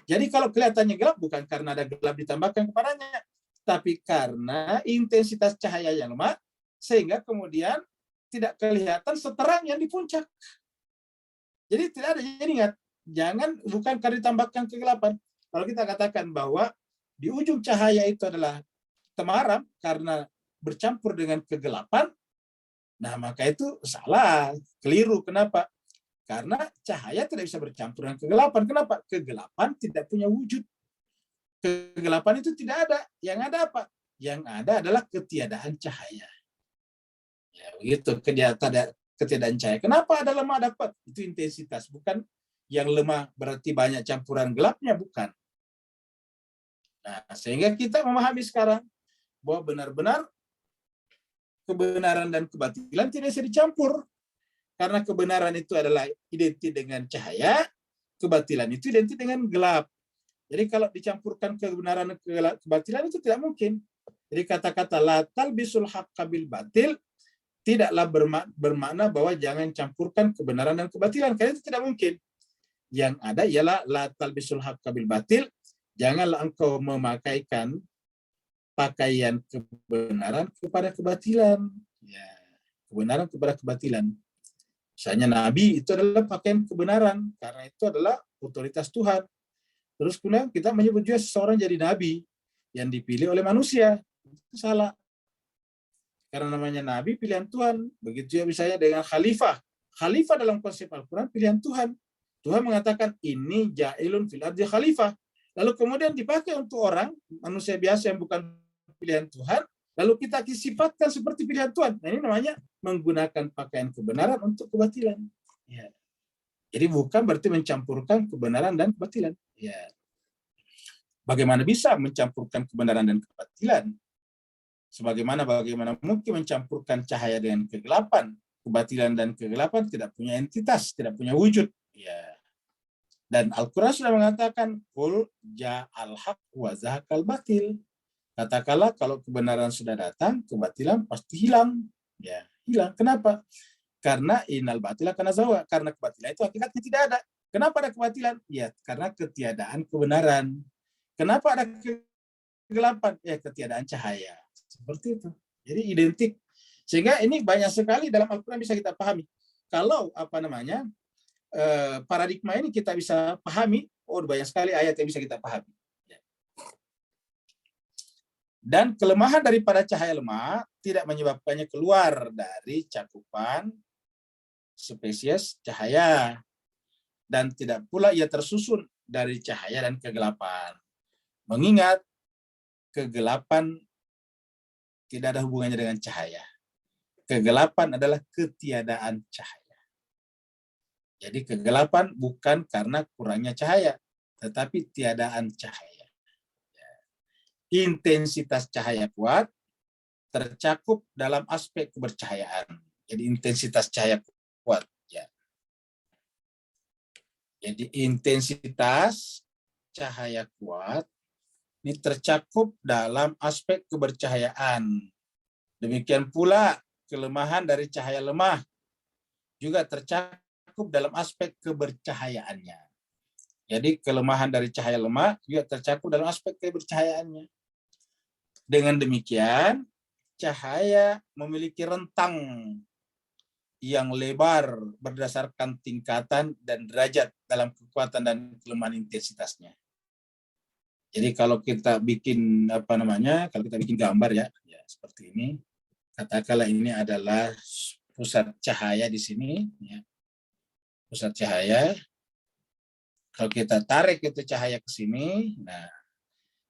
Jadi kalau kelihatannya gelap bukan karena ada gelap ditambahkan kepadanya, tapi karena intensitas cahaya yang lemah sehingga kemudian tidak kelihatan seterang yang di puncak. Jadi tidak ada. Jadi ingat, bukan karena ditambahkan kegelapan. Kalau kita katakan bahwa di ujung cahaya itu adalah temaram karena bercampur dengan kegelapan, nah maka itu salah, keliru. Kenapa? Karena cahaya tidak bisa bercampur dengan kegelapan. Kenapa? Kegelapan tidak punya wujud. Kegelapan itu tidak ada. Yang ada apa? Yang ada adalah ketiadaan cahaya. Ya, begitu, ketiadaan cahaya. Kenapa ada lemah, ada kuat? Itu intensitas, bukan yang lemah berarti banyak campuran gelapnya, bukan. Nah, sehingga kita memahami sekarang bahwa benar-benar kebenaran dan kebatilan tidak bisa dicampur. Karena kebenaran itu adalah identik dengan cahaya, kebatilan itu identik dengan gelap. Jadi kalau dicampurkan kebenaran dan kebatilan itu tidak mungkin. Jadi kata-kata la talbisul haqqa bil batil tidaklah bermakna bahwa jangan campurkan kebenaran dan kebatilan, karena itu tidak mungkin. Yang ada ialah la talbisul haqqa bil batil, janganlah engkau memakaikan pakaian kebenaran kepada kebatilan. Ya, kebenaran kepada kebatilan. Misalnya Nabi itu adalah pakaian kebenaran, karena itu adalah otoritas Tuhan. Terus kemudian kita menyebut juga seseorang jadi Nabi yang dipilih oleh manusia. Itu salah. Karena namanya Nabi pilihan Tuhan. Begitu ya misalnya dengan khalifah. Khalifah dalam konsep Al-Quran pilihan Tuhan. Tuhan mengatakan ini ja'ilun fil ardi khalifah. Lalu kemudian dipakai untuk orang, manusia biasa yang bukan pilihan Tuhan, lalu kita sifatkan seperti pilihan Tuhan. Nah ini namanya menggunakan pakaian kebenaran untuk kebatilan. Ya. Jadi bukan berarti mencampurkan kebenaran dan kebatilan. Ya. Bagaimana bisa mencampurkan kebenaran dan kebatilan? Bagaimana mungkin mencampurkan cahaya dengan kegelapan? Kebatilan dan kegelapan tidak punya entitas, tidak punya wujud. Ya. Dan Al-Quran sudah mengatakan, Qul ja'al haq wa zahaqal batil. Katakanlah kalau kebenaran sudah datang, kebatilan pasti hilang. Ya, hilang. Kenapa? Karena innal batila kana zawa. Karena kebatilan itu hakikatnya tidak ada. Kenapa ada kebatilan? Ya, karena ketiadaan kebenaran. Kenapa ada kegelapan? Ya, ketiadaan cahaya. Seperti itu. Jadi identik. Sehingga ini banyak sekali dalam Al-Quran bisa kita pahami. Kalau paradigma ini kita bisa pahami, banyak sekali ayat yang bisa kita pahami. Dan kelemahan daripada cahaya lemah tidak menyebabkannya keluar dari cakupan spesies cahaya. Dan tidak pula ia tersusun dari cahaya dan kegelapan. Mengingat kegelapan tidak ada hubungannya dengan cahaya. Kegelapan adalah ketiadaan cahaya. Jadi kegelapan bukan karena kurangnya cahaya, tetapi tiadaan cahaya. Intensitas cahaya kuat tercakup dalam aspek kebercahayaan. Jadi intensitas cahaya kuat. Ya. Jadi intensitas cahaya kuat ini tercakup dalam aspek kebercahayaan. Demikian pula kelemahan dari cahaya lemah juga tercakup dalam aspek kebercahayaannya. Jadi kelemahan dari cahaya lemah juga tercakup dalam aspek kebercahayaannya. Dengan demikian, cahaya memiliki rentang yang lebar berdasarkan tingkatan dan derajat dalam kekuatan dan kelemahan intensitasnya. Jadi kalau kita bikin kalau kita bikin gambar ya seperti ini, katakanlah ini adalah pusat cahaya di sini, ya. Pusat cahaya. Kalau kita tarik itu cahaya ke sini, nah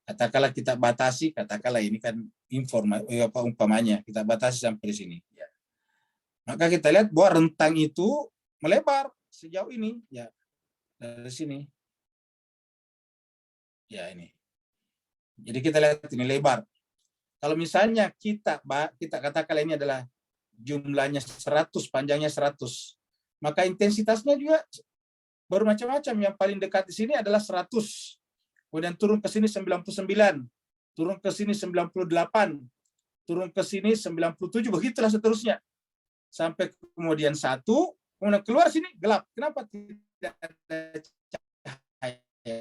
katakanlah kita batasi, katakanlah ini kan umpamanya kita batasi sampai di sini. Ya. Maka kita lihat bahwa rentang itu melebar sejauh ini, ya dari sini. Ya ini. Jadi kita lihat ini lebar. Kalau misalnya kita katakanlah ini adalah jumlahnya 100, panjangnya 100, maka intensitasnya juga bermacam-macam. Yang paling dekat di sini adalah 100. Kemudian turun ke sini 99, turun ke sini 98, turun ke sini 97, begitulah seterusnya. Sampai kemudian 1, kemudian keluar sini gelap. Kenapa tidak ada cahaya?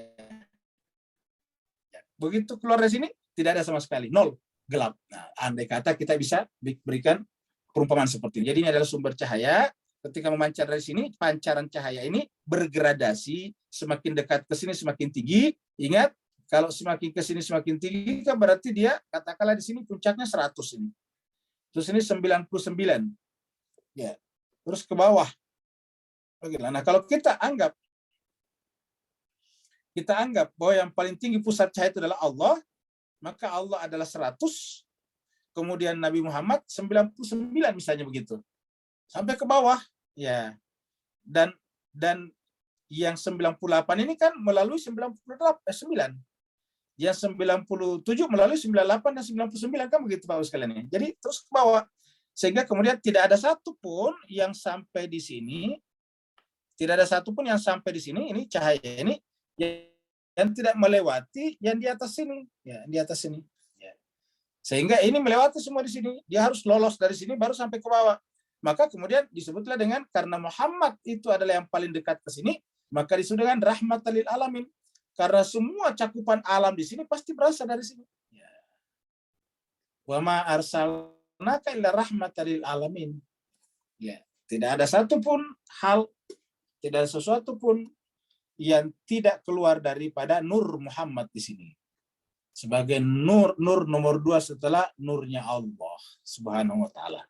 Begitu keluar dari sini, tidak ada sama sekali, 0, gelap. Nah, andai kata kita bisa berikan perumpamaan seperti ini. Jadi ini adalah sumber cahaya. Ketika memancar dari sini, pancaran cahaya ini bergradasi, semakin dekat ke sini semakin tinggi. Ingat, kalau semakin ke sini semakin tinggi, kan berarti dia katakanlah di sini puncaknya 100 ini. Terus ini 99. Ya. Terus ke bawah. Nah, kalau kita anggap bahwa yang paling tinggi pusat cahaya itu adalah Allah, maka Allah adalah 100, kemudian Nabi Muhammad 99 misalnya begitu. Sampai ke bawah, ya. Dan yang 98 ini kan melalui 9. Yang 97 melalui 98 dan 99 kan begitu Pak sekalian ya. Jadi terus ke bawah. Sehingga kemudian tidak ada satupun yang sampai di sini, ini cahaya ini yang tidak melewati yang di atas sini, ya, di atas sini. Ya. Sehingga ini melewati semua di sini. Dia harus lolos dari sini baru sampai ke bawah. Maka kemudian disebutlah dengan karena Muhammad itu adalah yang paling dekat ke sini, maka disebut dengan rahmatan lil alamin. Karena semua cakupan alam di sini pasti berasal dari sini. Ya. Wa ma arsalnaka illa rahmatan lil alamin. Ya, tidak ada satupun hal, tidak ada sesuatu pun yang tidak keluar daripada nur Muhammad di sini. Sebagai nur nomor 2 setelah nurnya Allah Subhanahu wa taala.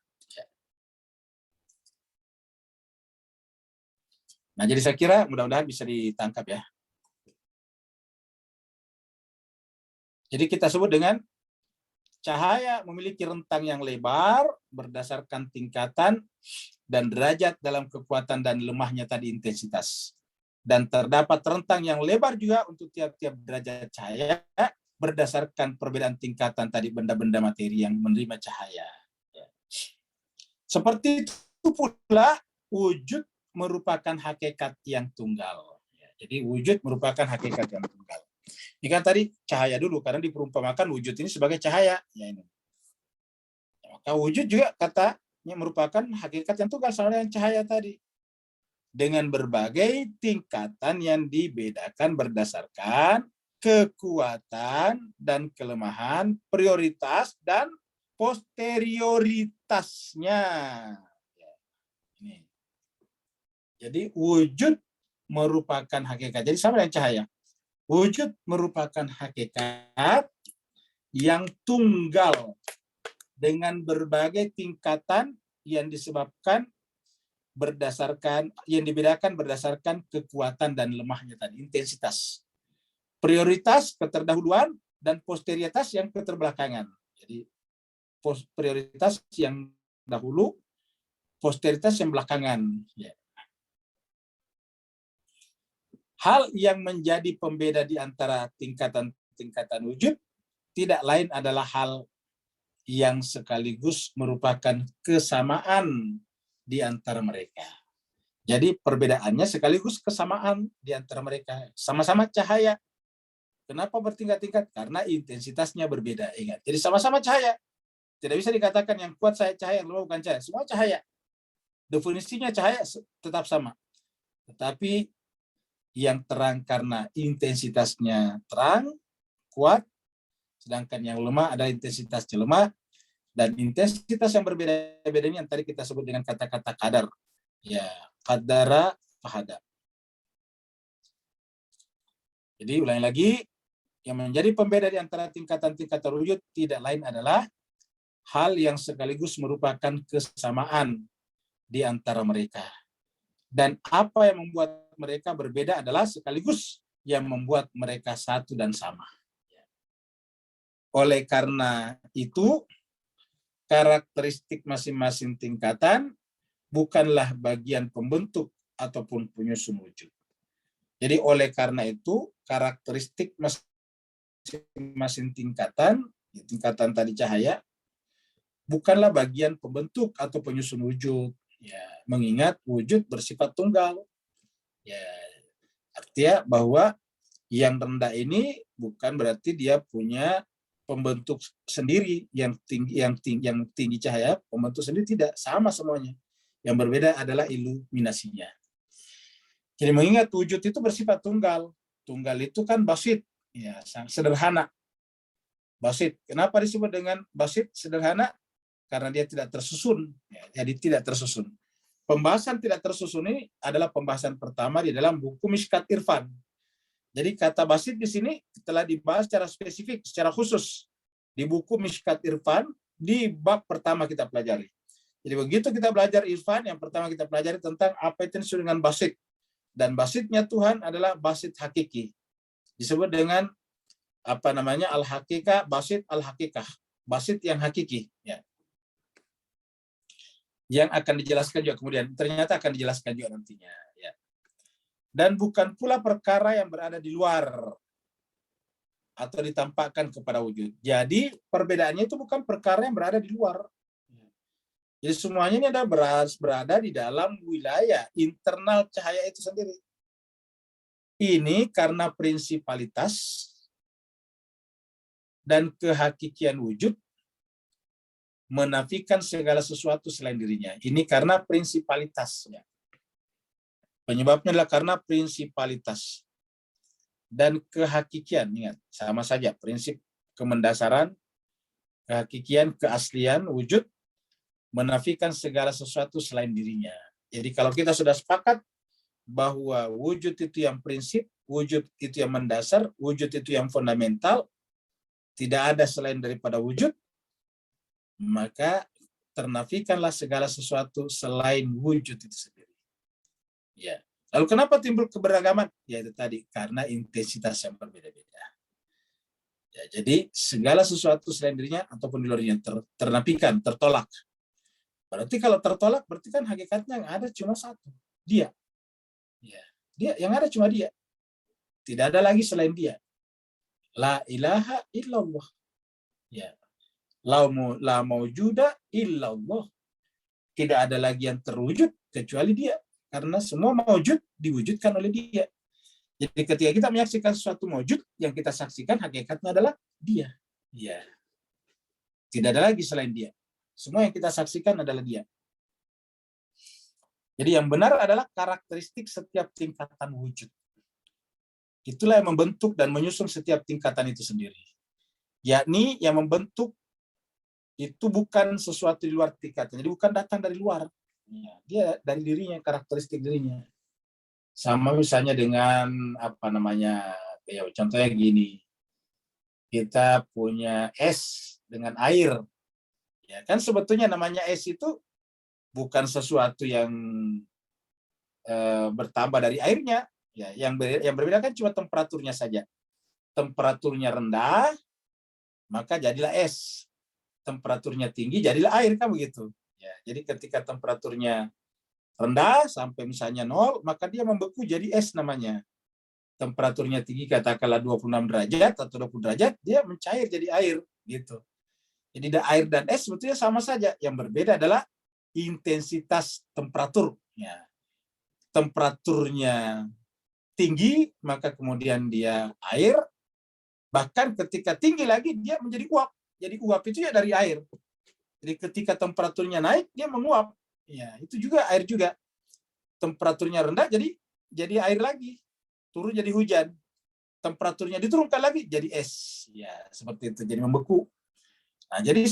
Nah, jadi saya kira mudah-mudahan bisa ditangkap ya. Jadi kita sebut dengan cahaya memiliki rentang yang lebar berdasarkan tingkatan dan derajat dalam kekuatan dan lemahnya tadi intensitas. Dan terdapat rentang yang lebar juga untuk tiap-tiap derajat cahaya berdasarkan perbedaan tingkatan tadi benda-benda materi yang menerima cahaya. Seperti itu pula wujud merupakan hakikat yang tunggal. Jadi wujud merupakan hakikat yang tunggal. Jika tadi cahaya dulu, karena diperumpamakan wujud ini sebagai cahaya. Ya ini. Maka wujud juga katanya merupakan hakikat yang tunggal sama dengan cahaya tadi. Dengan berbagai tingkatan yang dibedakan berdasarkan kekuatan dan kelemahan, prioritas dan posterioritasnya. Ini. Jadi wujud merupakan hakikat. Jadi sama dengan cahaya. Wujud merupakan hakikat yang tunggal dengan berbagai tingkatan yang disebabkan yang dibedakan berdasarkan kekuatan dan lemahnya tadi, intensitas. Prioritas keterdahuluan dan posterioritas yang keterbelakangan. Jadi prioritas yang dahulu, posterioritas yang belakangan. Ya. Hal yang menjadi pembeda di antara tingkatan-tingkatan wujud tidak lain adalah hal yang sekaligus merupakan kesamaan di antara mereka. Jadi perbedaannya sekaligus kesamaan di antara mereka. Sama-sama cahaya. Kenapa bertingkat-tingkat? Karena intensitasnya berbeda. Ingat. Jadi sama-sama cahaya. Tidak bisa dikatakan yang kuat saya cahaya, yang lemah bukan cahaya. Semua cahaya. Definisinya cahaya tetap sama. Tetapi yang terang karena intensitasnya terang, kuat, sedangkan yang lemah adalah intensitasnya lemah, dan intensitas yang berbeda-beda ini yang tadi kita sebut dengan kata-kata kadar. Ya, qadara fahada. Jadi ulangi lagi, yang menjadi pembeda di antara tingkatan-tingkatan wujud tidak lain adalah hal yang sekaligus merupakan kesamaan di antara mereka. Dan apa yang membuat mereka berbeda adalah sekaligus yang membuat mereka satu dan sama. Oleh karena itu, karakteristik masing-masing tingkatan bukanlah bagian pembentuk ataupun penyusun wujud. Jadi oleh karena itu, karakteristik masing-masing tingkatan tadi cahaya, bukanlah bagian pembentuk atau penyusun wujud. Ya, mengingat wujud bersifat tunggal. Ya, artinya bahwa yang rendah ini bukan berarti dia punya pembentuk sendiri yang tinggi cahaya, pembentuk sendiri tidak, sama semuanya. Yang berbeda adalah iluminasinya. Jadi mengingat wujud itu bersifat tunggal. Tunggal itu kan basit, ya, sederhana. Basit. Kenapa disebut dengan basit, sederhana? Karena dia tidak tersusun. Ya, jadi tidak tersusun. Pembahasan tidak tersusun ini adalah pembahasan pertama di dalam buku Mishkat Irfan. Jadi kata basit di sini telah dibahas secara spesifik, secara khusus di buku Mishkat Irfan di bab pertama kita pelajari. Jadi begitu kita belajar Irfan, yang pertama kita pelajari tentang apa itu disebut dengan basit. Dan basitnya Tuhan adalah basit hakiki. Disebut dengan al-hakikah, basit al-hakikah. Basit yang hakiki. Ya. Yang akan dijelaskan juga kemudian. Ternyata akan dijelaskan juga nantinya. Ya. Dan bukan pula perkara yang berada di luar atau ditampakkan kepada wujud. Jadi perbedaannya itu bukan perkara yang berada di luar. Jadi semuanya ini ada berada di dalam wilayah internal cahaya itu sendiri. Ini karena prinsipalitas dan kehakikian wujud menafikan segala sesuatu selain dirinya. Ini karena prinsipalitasnya. Penyebabnya adalah karena prinsipalitas dan kehakikian. Ingat, sama saja prinsip kemendasaran, kehakikian, keaslian, wujud, menafikan segala sesuatu selain dirinya. Jadi kalau kita sudah sepakat bahwa wujud itu yang prinsip, wujud itu yang mendasar, wujud itu yang fundamental, tidak ada selain daripada wujud, maka ternafikanlah segala sesuatu selain wujud itu sendiri. Ya. Lalu kenapa timbul keberagaman? Ya itu tadi, karena intensitas yang berbeda-beda. Ya, jadi segala sesuatu selain dirinya ataupun di luarnya ternafikan, tertolak. Berarti kalau tertolak, berarti kan hakikatnya yang ada cuma satu, dia. Ya, dia yang ada cuma dia. Tidak ada lagi selain dia. La ilaha illallah. Ya. La maujuda illallah. Tidak ada lagi yang terwujud kecuali dia. Karena semua maujud diwujudkan oleh dia. Jadi ketika kita menyaksikan sesuatu maujud, yang kita saksikan hakikatnya adalah dia. Ya. Tidak ada lagi selain dia. Semua yang kita saksikan adalah dia. Jadi yang benar adalah karakteristik setiap tingkatan wujud. Itulah yang membentuk dan menyusun setiap tingkatan itu sendiri. Yakni yang membentuk itu bukan sesuatu di luar tingkatan. Jadi bukan datang dari luar. Ya, dia dari dirinya, karakteristik dirinya. Sama misalnya dengan apa namanya, ya contohnya gini, kita punya es dengan air. Ya kan sebetulnya namanya es itu bukan sesuatu yang bertambah dari airnya. Ya, yang berbeda kan cuma temperaturnya saja. Temperaturnya rendah, maka jadilah es. Temperaturnya tinggi, jadilah air, kan begitu. Ya, jadi ketika temperaturnya rendah sampai misalnya 0, maka dia membeku jadi es namanya. Temperaturnya tinggi, katakanlah 26 derajat atau 20 derajat, dia mencair jadi air, gitu. Jadi air dan es sebetulnya sama saja. Yang berbeda adalah intensitas temperatur. Ya. Temperaturnya tinggi, maka kemudian dia air. Bahkan ketika tinggi lagi, dia menjadi uap. Jadi uap itu ya dari air. Jadi ketika temperaturnya naik, dia menguap. Ya, itu juga air juga. Temperaturnya rendah, jadi air lagi. Turun jadi hujan. Temperaturnya diturunkan lagi, jadi es. Ya, seperti itu. Jadi membeku. Nah, jadi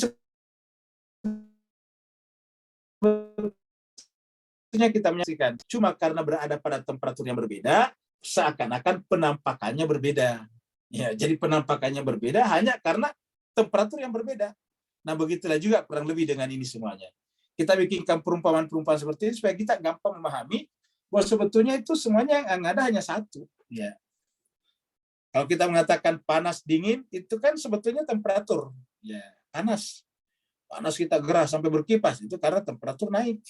kita menyaksikan. Cuma karena berada pada temperatur yang berbeda, seakan-akan penampakannya berbeda. Ya, jadi penampakannya berbeda hanya karena temperatur yang berbeda. Nah, begitulah juga kurang lebih dengan ini semuanya. Kita bikinkan perumpamaan-perumpamaan seperti ini supaya kita gampang memahami bahwa sebetulnya itu semuanya yang ada hanya satu. Ya. Kalau kita mengatakan panas dingin, itu kan sebetulnya temperatur. Ya, panas. Panas kita gerah sampai berkipas, itu karena temperatur naik.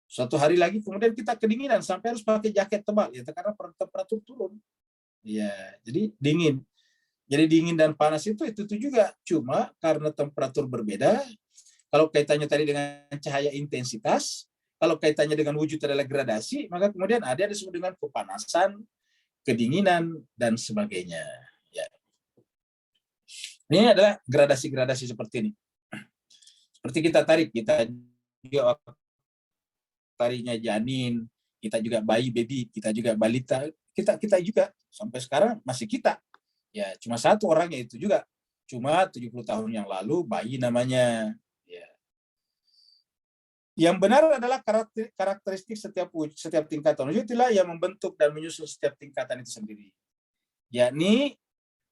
Suatu hari lagi kemudian kita kedinginan sampai harus pakai jaket tebal, ya karena temperatur turun. Ya, jadi dingin. Jadi dingin dan panas itu juga, cuma karena temperatur berbeda. Kalau kaitannya tadi dengan cahaya intensitas, kalau kaitannya dengan wujud adalah gradasi, maka kemudian ada yang disebut dengan kepanasan, kedinginan, dan sebagainya. Ya. Ini adalah gradasi-gradasi seperti ini. Seperti kita juga tarinya janin, kita juga bayi, baby, kita juga balita, kita juga sampai sekarang masih kita. Ya, cuma satu orangnya itu juga. Cuma 70 tahun yang lalu bayi namanya. Ya. Yang benar adalah karakteristik setiap tingkatan wujud itulah yang membentuk dan menyusun setiap tingkatan itu sendiri. Yakni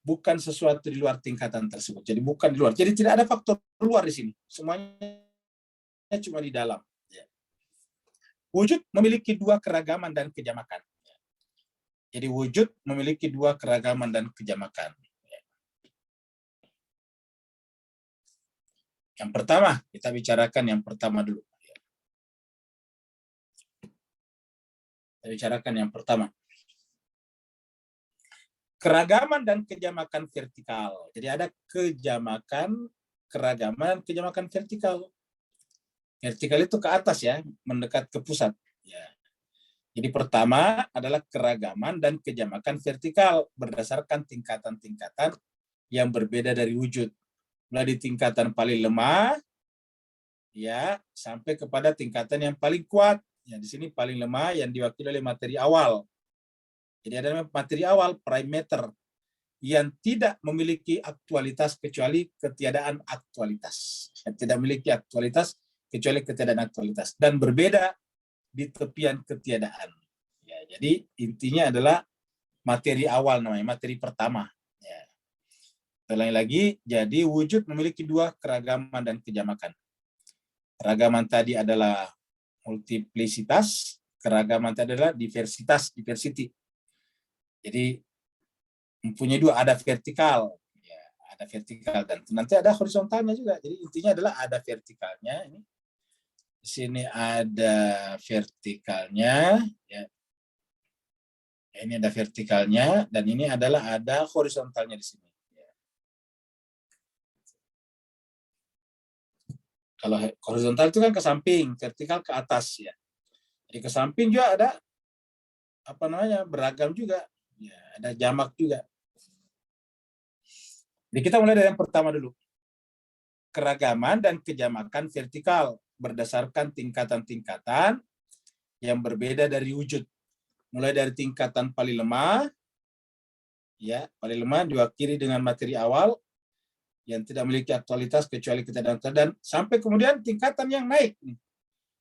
bukan sesuatu di luar tingkatan tersebut. Jadi bukan di luar. Jadi tidak ada faktor luar di sini. Semuanya cuma di dalam. Wujud memiliki dua keragaman dan kejamakan. Jadi wujud memiliki dua keragaman dan kejamakan. Yang pertama, kita bicarakan yang pertama dulu. Kita bicarakan yang pertama. Keragaman dan kejamakan vertikal. Jadi ada kejamakan, keragaman, kejamakan vertikal. Vertikal itu ke atas ya, mendekat ke pusat. Ya. Jadi pertama adalah keragaman dan kejamakan vertikal berdasarkan tingkatan-tingkatan yang berbeda dari wujud. Mulai di tingkatan paling lemah, ya, sampai kepada tingkatan yang paling kuat. Ya, di sini paling lemah yang diwakili oleh materi awal. Jadi ada materi awal, prime matter, yang tidak memiliki aktualitas kecuali ketiadaan aktualitas. Tidak memiliki aktualitas kecuali ketiadaan aktualitas. Dan berbeda di tepian ketiadaan. Ya, jadi intinya adalah materi awal namanya, materi pertama. Ya. Selain lagi, jadi wujud memiliki dua keragaman dan kejamakan. Keragaman tadi adalah multiplicitas, keragaman tadi adalah diversitas, diversity. Jadi mempunyai dua, ada vertikal, ya, ada vertikal dan nanti ada horizontalnya juga. Jadi intinya adalah ada vertikalnya. Ini di sini ada vertikalnya, ya. Ini ada vertikalnya dan ini adalah ada horizontalnya di sini. Kalau horizontal itu kan ke samping, vertikal ke atas ya. Jadi ke samping juga ada apa namanya, beragam juga. Ya, ada jamak juga. Jadi kita mulai dari yang pertama dulu. Keragaman dan kejamakan vertikal berdasarkan tingkatan-tingkatan yang berbeda dari wujud. Mulai dari tingkatan paling lemah, ya, paling lemah diwakili dengan materi awal yang tidak memiliki aktualitas kecuali dan sampai kemudian tingkatan yang naik.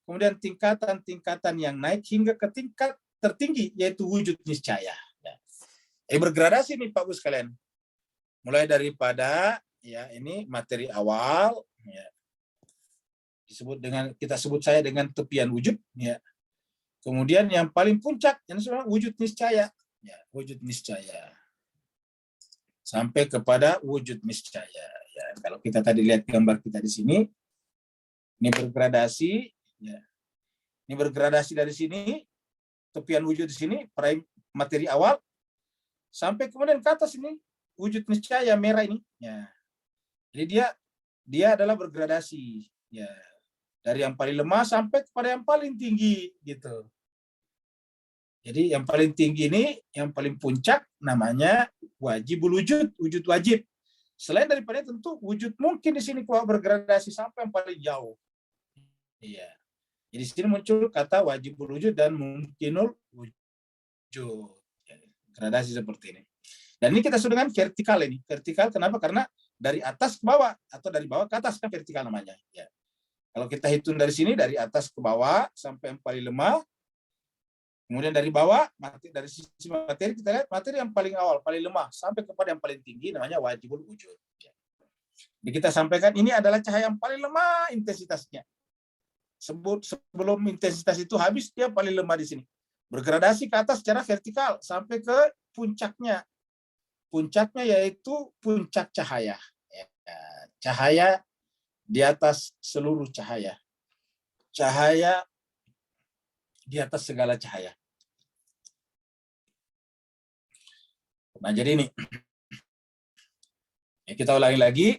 Kemudian tingkatan yang naik hingga ke tingkat tertinggi, yaitu wujud niscaya. Bergradasi nih Pak Bu sekalian. Mulai daripada ya ini materi awal, ya, kita sebut saya dengan tepian wujud, ya. Kemudian yang paling puncak yang disebut wujud niscaya, ya, wujud niscaya. Sampai kepada wujud niscaya. Ya, kalau kita tadi lihat gambar kita di sini, ini bergradasi, ya. Ini bergradasi dari sini, tepian wujud di sini, materi awal, sampai kemudian ke atas ini wujud niscaya merah ini. Ya. Jadi dia adalah bergradasi, ya, dari yang paling lemah sampai kepada yang paling tinggi, gitu. Jadi yang paling tinggi ini, yang paling puncak namanya wajibul wujud, wujud wajib. Selain daripada itu, tentu wujud mungkin di sini kalau bergradasi sampai yang paling jauh. Iya. Jadi di sini muncul kata wajibul wujud dan mungkinul wujud. Gradasi seperti ini. Dan ini kita sebut dengan vertikal ini. Vertikal kenapa? Karena dari atas ke bawah atau dari bawah ke atas kan vertikal namanya. Ya. Kalau kita hitung dari sini, dari atas ke bawah sampai yang paling lemah, kemudian dari bawah, dari sisi materi kita lihat materi yang paling awal, paling lemah, sampai kepada yang paling tinggi namanya wajibul wujud. Jadi kita sampaikan ini adalah cahaya yang paling lemah intensitasnya. Sebelum intensitas itu habis, dia paling lemah di sini. Bergradasi ke atas secara vertikal sampai ke puncaknya. Puncaknya yaitu puncak cahaya. Cahaya di atas seluruh cahaya. Cahaya di atas segala cahaya. Nah, jadi ini. Ya, kita ulangi lagi.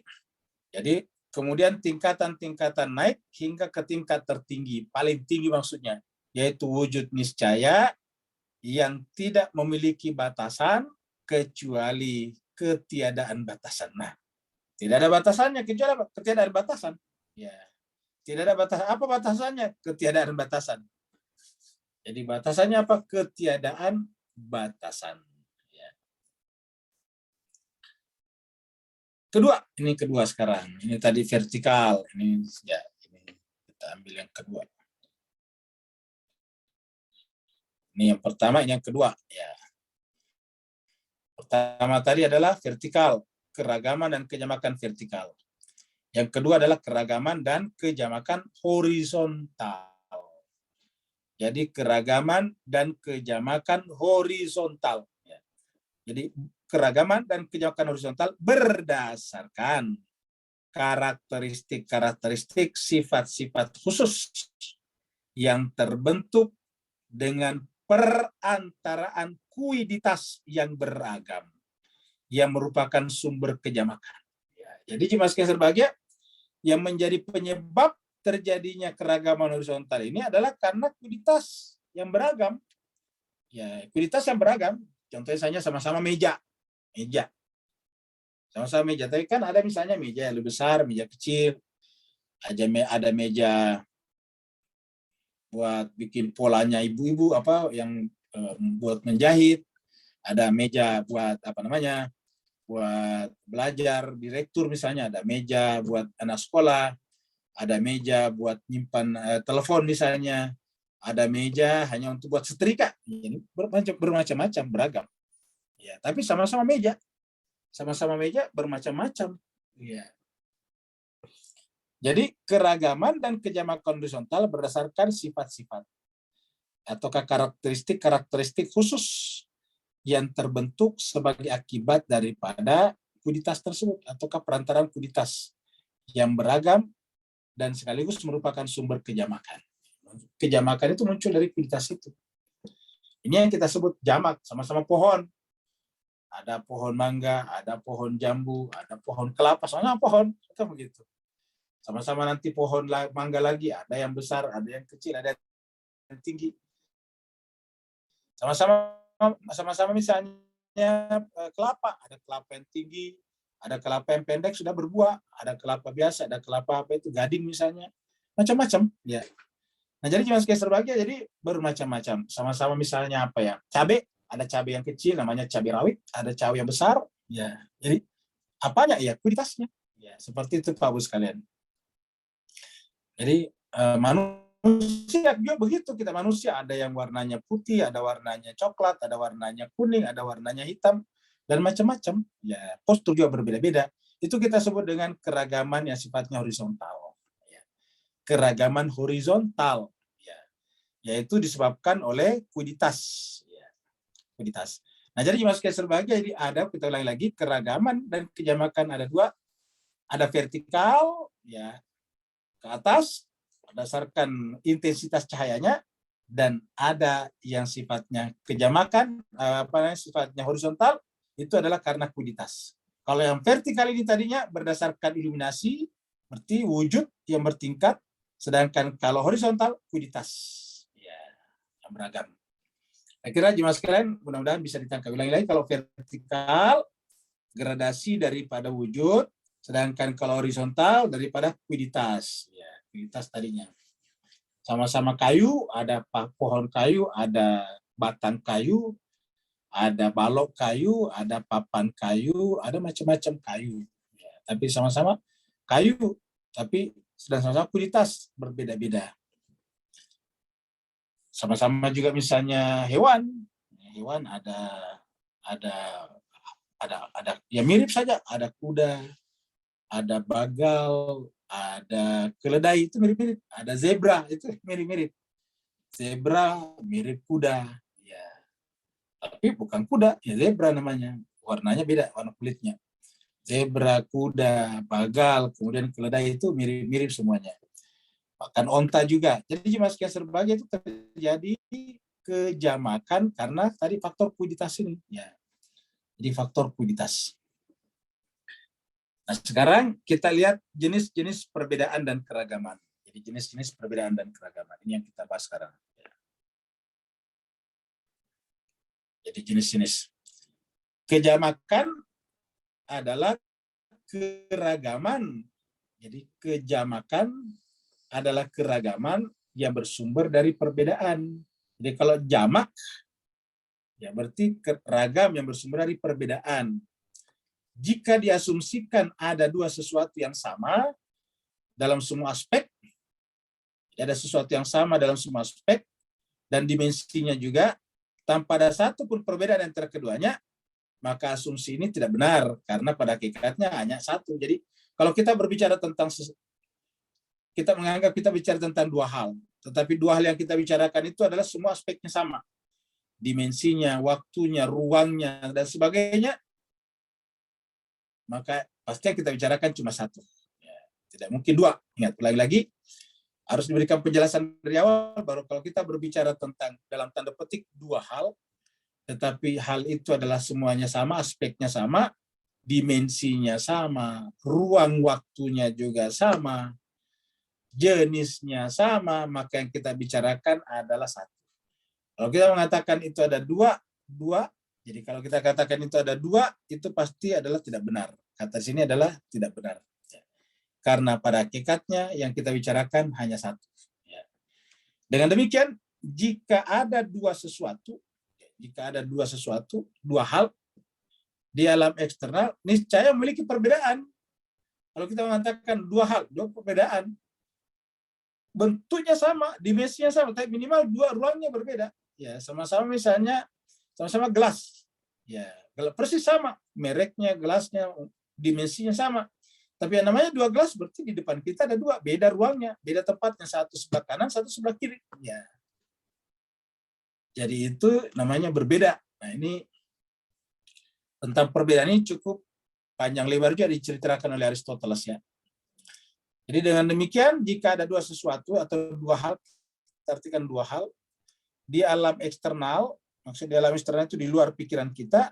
Jadi, kemudian tingkatan-tingkatan naik hingga ke tingkat tertinggi. Paling tinggi maksudnya. Yaitu wujud niscaya yang tidak memiliki batasan kecuali ketiadaan batasan. Nah, tidak ada batasannya kecuali apa? Ketiadaan batasan. Ya. Tidak ada batasan. Apa batasannya? Ketiadaan batasan. Jadi batasannya apa? Ketiadaan batasan. Ya. Kedua sekarang. Ini tadi vertikal. Ini kita ambil yang kedua. Ini yang pertama, ini yang kedua. Ya. Pertama tadi adalah vertikal, keragaman dan kejamakan vertikal. Yang kedua adalah keragaman dan kejamakan horizontal. Jadi keragaman dan kejamakan horizontal. Jadi keragaman dan kejamakan horizontal berdasarkan karakteristik-karakteristik sifat-sifat khusus yang terbentuk dengan perantaraan kuiditas yang beragam yang merupakan sumber kejamakan. Ya, jadi jemaah sekalian berbahagia, yang menjadi penyebab terjadinya keragaman horizontal ini adalah karena kuiditas yang beragam. Ya, kuiditas yang beragam. Contohnya misalnya sama-sama meja. Sama-sama meja. Tapi kan ada misalnya meja yang lebih besar, meja kecil. Ada meja buat bikin polanya ibu-ibu apa yang buat menjahit, ada meja buat buat belajar direktur misalnya, ada meja buat anak sekolah, ada meja buat nyimpan telepon misalnya, ada meja hanya untuk buat setrika. Ini bermacam-macam, beragam. Ya, tapi sama-sama meja bermacam-macam. Ya. Jadi keragaman dan kejamakan horizontal berdasarkan sifat-sifat ataukah karakteristik khusus yang terbentuk sebagai akibat daripada kuiditas tersebut ataukah perantaraan kuiditas yang beragam dan sekaligus merupakan sumber kejamakan. Kejamakan itu muncul dari kuiditas itu. Ini yang kita sebut jamak, sama-sama pohon. Ada pohon mangga, ada pohon jambu, ada pohon kelapa, sama pohon, itu begitu. Sama-sama nanti pohon mangga lagi, ada yang besar, ada yang kecil, ada yang tinggi. Sama-sama misalnya kelapa, ada kelapa yang tinggi, ada kelapa yang pendek sudah berbuah, ada kelapa biasa, ada kelapa gading misalnya, macam-macam. Ya. Nah jadi jemaah sekalian berbahagia, jadi bermacam-macam. Sama-sama misalnya cabai, ada cabai yang kecil namanya cabai rawit, ada cabai yang besar. Ya. Jadi apanya? Ya kuiditasnya. Ya, seperti itu Pak Bu sekalian. Jadi manusia juga begitu, kita manusia ada yang warnanya putih, ada warnanya coklat, ada warnanya kuning, ada warnanya hitam, dan macam-macam. Ya, postur juga berbeda-beda. Itu kita sebut dengan keragaman yang sifatnya horizontal. Ya. Keragaman horizontal, ya. Yaitu disebabkan oleh kuiditas. Ya. Kuiditas. Nah, jadi Mas Kaiser bahagia, jadi ada, kita ulangi lagi, keragaman dan kejamakan ada dua. Ada vertikal, ya, ke atas berdasarkan intensitas cahayanya, dan ada yang sifatnya kejamakan, sifatnya horizontal, itu adalah karena kuiditas. Kalau yang vertikal ini tadinya berdasarkan iluminasi, berarti wujud yang bertingkat, sedangkan kalau horizontal kuiditas, ya, yang beragam. Saya kira jemaah sekalian mudah-mudahan bisa ditangkap. Ulangi lagi, kalau vertikal gradasi daripada wujud, sedangkan kalau horizontal daripada kuiditas. Ya, kuiditas tadinya. Sama-sama kayu, ada pohon kayu, ada batang kayu, ada balok kayu, ada papan kayu, ada macam-macam kayu. Ya, tapi sama-sama kayu, tapi sedang sama-sama kuiditas berbeda-beda. Sama-sama juga misalnya hewan. Hewan ada ya mirip saja, ada kuda, ada bagal, ada keledai, itu mirip-mirip, ada zebra, itu mirip-mirip. Zebra mirip kuda, ya, tapi bukan kuda, ya zebra namanya, warnanya beda, warna kulitnya. Zebra, kuda, bagal, kemudian keledai itu mirip-mirip semuanya. Bahkan onta juga. Jadi Mas Kaiser bahagia itu terjadi kejamakan karena tadi faktor kuiditas ini, ya. Jadi faktor kuiditas. Nah, sekarang kita lihat jenis-jenis perbedaan dan keragaman. Jadi jenis-jenis perbedaan dan keragaman. Ini yang kita bahas sekarang. Jadi jenis-jenis. Kejamakan adalah keragaman. Jadi kejamakan adalah keragaman yang bersumber dari perbedaan. Jadi kalau jamak, ya berarti ragam yang bersumber dari perbedaan. Jika diasumsikan ada dua sesuatu yang sama dalam semua aspek, ada sesuatu yang sama dalam semua aspek, dan dimensinya juga, tanpa ada satu pun perbedaan antara keduanya, maka asumsi ini tidak benar, karena pada hakikatnya hanya satu. Jadi kalau kita berbicara tentang, kita menganggap kita bicara tentang dua hal, tetapi dua hal yang kita bicarakan itu adalah semua aspeknya sama. Dimensinya, waktunya, ruangnya, dan sebagainya, maka pasti yang kita bicarakan cuma satu. Ya, tidak mungkin dua. Ingat, lagi-lagi harus diberikan penjelasan dari awal, baru kalau kita berbicara tentang dalam tanda petik dua hal, tetapi hal itu adalah semuanya sama, aspeknya sama, dimensinya sama, ruang waktunya juga sama, jenisnya sama, maka yang kita bicarakan adalah satu. Kalau kita mengatakan itu ada dua, jadi kalau kita katakan itu ada dua, itu pasti adalah tidak benar. Kata di sini adalah tidak benar. Karena pada hakikatnya yang kita bicarakan hanya satu. Dengan demikian, jika ada dua sesuatu, dua hal di alam eksternal, niscaya memiliki perbedaan. Kalau kita mengatakan dua hal, dua perbedaan, bentuknya sama, dimensinya sama, tapi minimal dua ruangnya berbeda. Ya, sama-sama misalnya, sama-sama gelas. Ya, persis sama, mereknya, gelasnya, dimensinya sama. Tapi yang namanya dua gelas berarti di depan kita ada dua, beda ruangnya, beda tempatnya, satu sebelah kanan, satu sebelah kiri. Ya. Jadi itu namanya berbeda. Nah, ini tentang perbedaan ini cukup panjang lebar juga diceritakan oleh Aristoteles, ya. Jadi dengan demikian, jika ada dua sesuatu atau dua hal, kita artikan dua hal di alam eksternal, maksudnya di alam eksternal itu di luar pikiran kita,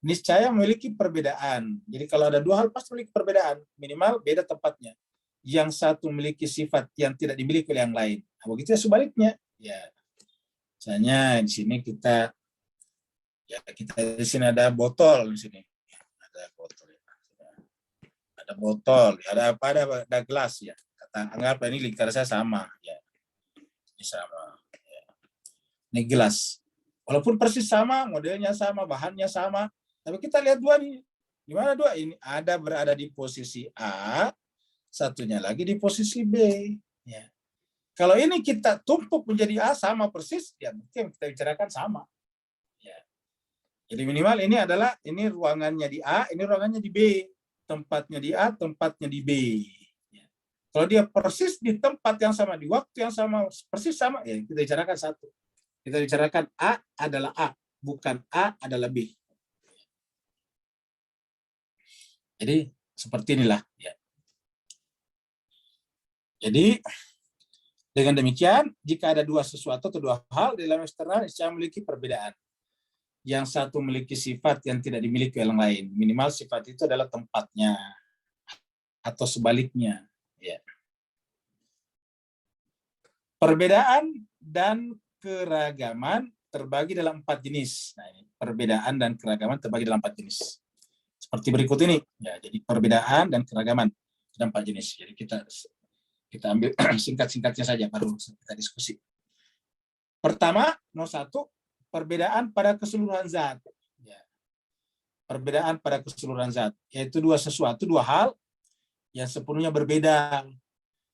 niscaya memiliki perbedaan. Jadi kalau ada dua hal pasti memiliki perbedaan, minimal beda tempatnya. Yang satu memiliki sifat yang tidak dimiliki oleh yang lain. Nah, begitu ya sebaliknya. Ya, misalnya di sini kita di sini ada botol di sini, ada botol, ada apa, ada gelas, ya. Anggap ini lingkar saya sama, ya. Ini sama. Ya. Ini gelas. Walaupun persis sama, modelnya sama, bahannya sama, tapi kita lihat dua nih. Di mana dua ini ada berada di posisi A, satunya lagi di posisi B. Ya. Kalau ini kita tumpuk menjadi A sama persis, ya mungkin kita bicarakan sama. Ya. Jadi minimal ini adalah ini ruangannya di A, ini ruangannya di B, tempatnya di A, tempatnya di B. Ya. Kalau dia persis di tempat yang sama, di waktu yang sama, persis sama, ya kita bicarakan satu. Kita bicarakan A adalah A, bukan A adalah B. Jadi seperti inilah. Ya. Jadi dengan demikian, jika ada dua sesuatu atau dua hal di dalam eksternal yang memiliki perbedaan. Yang satu memiliki sifat yang tidak dimiliki oleh yang lain. Minimal sifat itu adalah tempatnya atau sebaliknya. Ya. Perbedaan dan keragaman terbagi dalam 4 jenis. Nah, ini perbedaan dan keragaman terbagi dalam 4 jenis. Seperti berikut ini. Ya, jadi perbedaan dan keragaman dalam 4 jenis. Jadi kita ambil singkat-singkatnya saja baru kita diskusi. Pertama, nomor 1, perbedaan pada keseluruhan zat. Ya. Perbedaan pada keseluruhan zat, yaitu dua hal yang sepenuhnya berbeda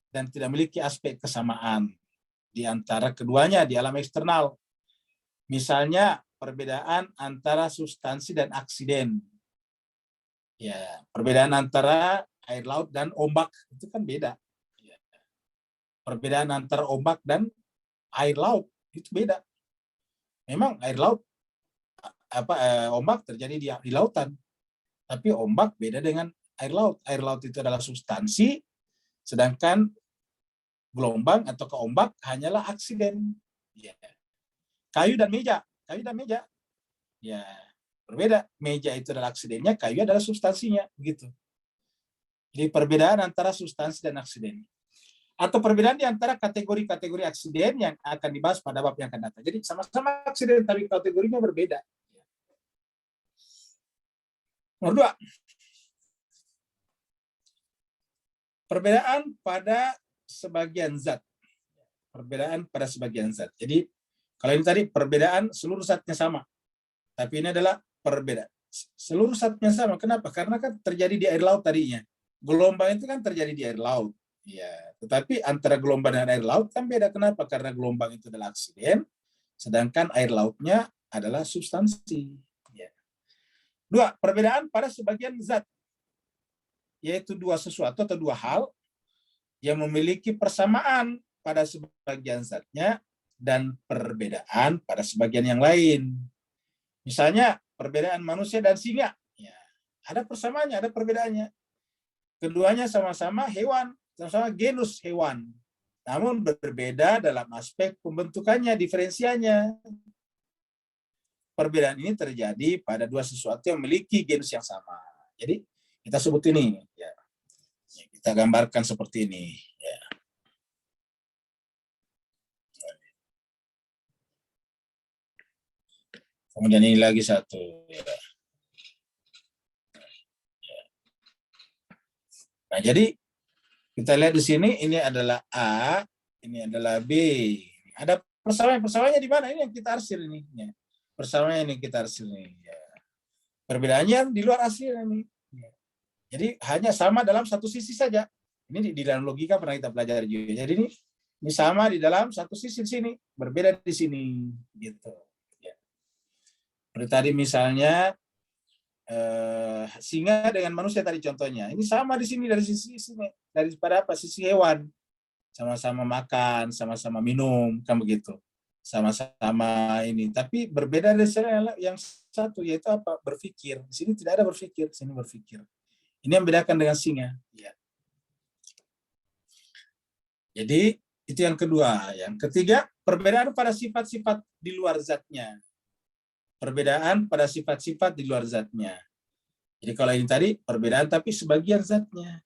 dan tidak memiliki aspek kesamaan di antara keduanya di alam eksternal. Misalnya perbedaan antara substansi dan aksiden. Ya, perbedaan antara air laut dan ombak itu kan beda. Ya. Perbedaan antara ombak dan air laut itu beda. Memang air laut ombak terjadi di lautan, tapi ombak beda dengan air laut. Air laut itu adalah substansi, sedangkan gelombang atau ombak hanyalah aksiden. Ya. Kayu dan meja, ya berbeda. Meja itu adalah aksidennya, kayu adalah substansinya, begitu. Jadi perbedaan antara substansi dan aksiden. Atau perbedaan di antara kategori-kategori aksiden yang akan dibahas pada bab yang akan datang. Jadi sama-sama aksiden, tapi kategorinya berbeda. Nomor 2. Perbedaan pada sebagian zat. Perbedaan pada sebagian zat. Jadi kalau ini tadi perbedaan seluruh zatnya sama. Tapi ini adalah perbedaan. Seluruh zatnya sama. Kenapa? Karena kan terjadi di air laut tadinya. Gelombang itu kan terjadi di air laut. Ya, tetapi antara gelombang dan air laut kan beda. Kenapa? Karena gelombang itu adalah aksiden, sedangkan air lautnya adalah substansi. Ya. 2. Perbedaan pada sebagian zat, yaitu sesuatu atau dua hal yang memiliki persamaan pada sebagian zatnya dan perbedaan pada sebagian yang lain. Misalnya perbedaan manusia dan singa. Ya, ada persamaannya, ada perbedaannya. Keduanya sama-sama hewan, sama-sama genus hewan. Namun berbeda dalam aspek pembentukannya, diferensianya. Perbedaan ini terjadi pada dua sesuatu yang memiliki genus yang sama. Jadi kita sebut ini, ya. Kita gambarkan seperti ini. Ya. Kemudian ini lagi satu. Nah, jadi kita lihat di sini, ini adalah A, ini adalah B. Ada persamaannya di mana? Ini yang kita arsir ini. Ya. Persamaannya ini kita arsir ini. Ya. Perbedaannya di luar arsir ini. Ya. Jadi hanya sama dalam satu sisi saja. Ini di dalam logika pernah kita pelajari juga. Jadi ini sama di dalam satu sisi di sini, berbeda di sini, gitu. Ya. Seperti tadi misalnya singa dengan manusia tadi contohnya. Ini sama di sini dari sisi sini, daripada apa? Sisi hewan. Sama-sama makan, sama-sama minum, kan begitu. Sama-sama ini, tapi berbeda dari yang satu, yaitu apa? Berpikir. Di sini tidak ada berpikir, di sini berpikir. Ini yang membedakan dengan singa. Ya. Jadi itu yang kedua. Yang ketiga, perbedaan pada sifat-sifat di luar zatnya. Perbedaan pada sifat-sifat di luar zatnya. Jadi kalau ini tadi perbedaan tapi sebagian zatnya.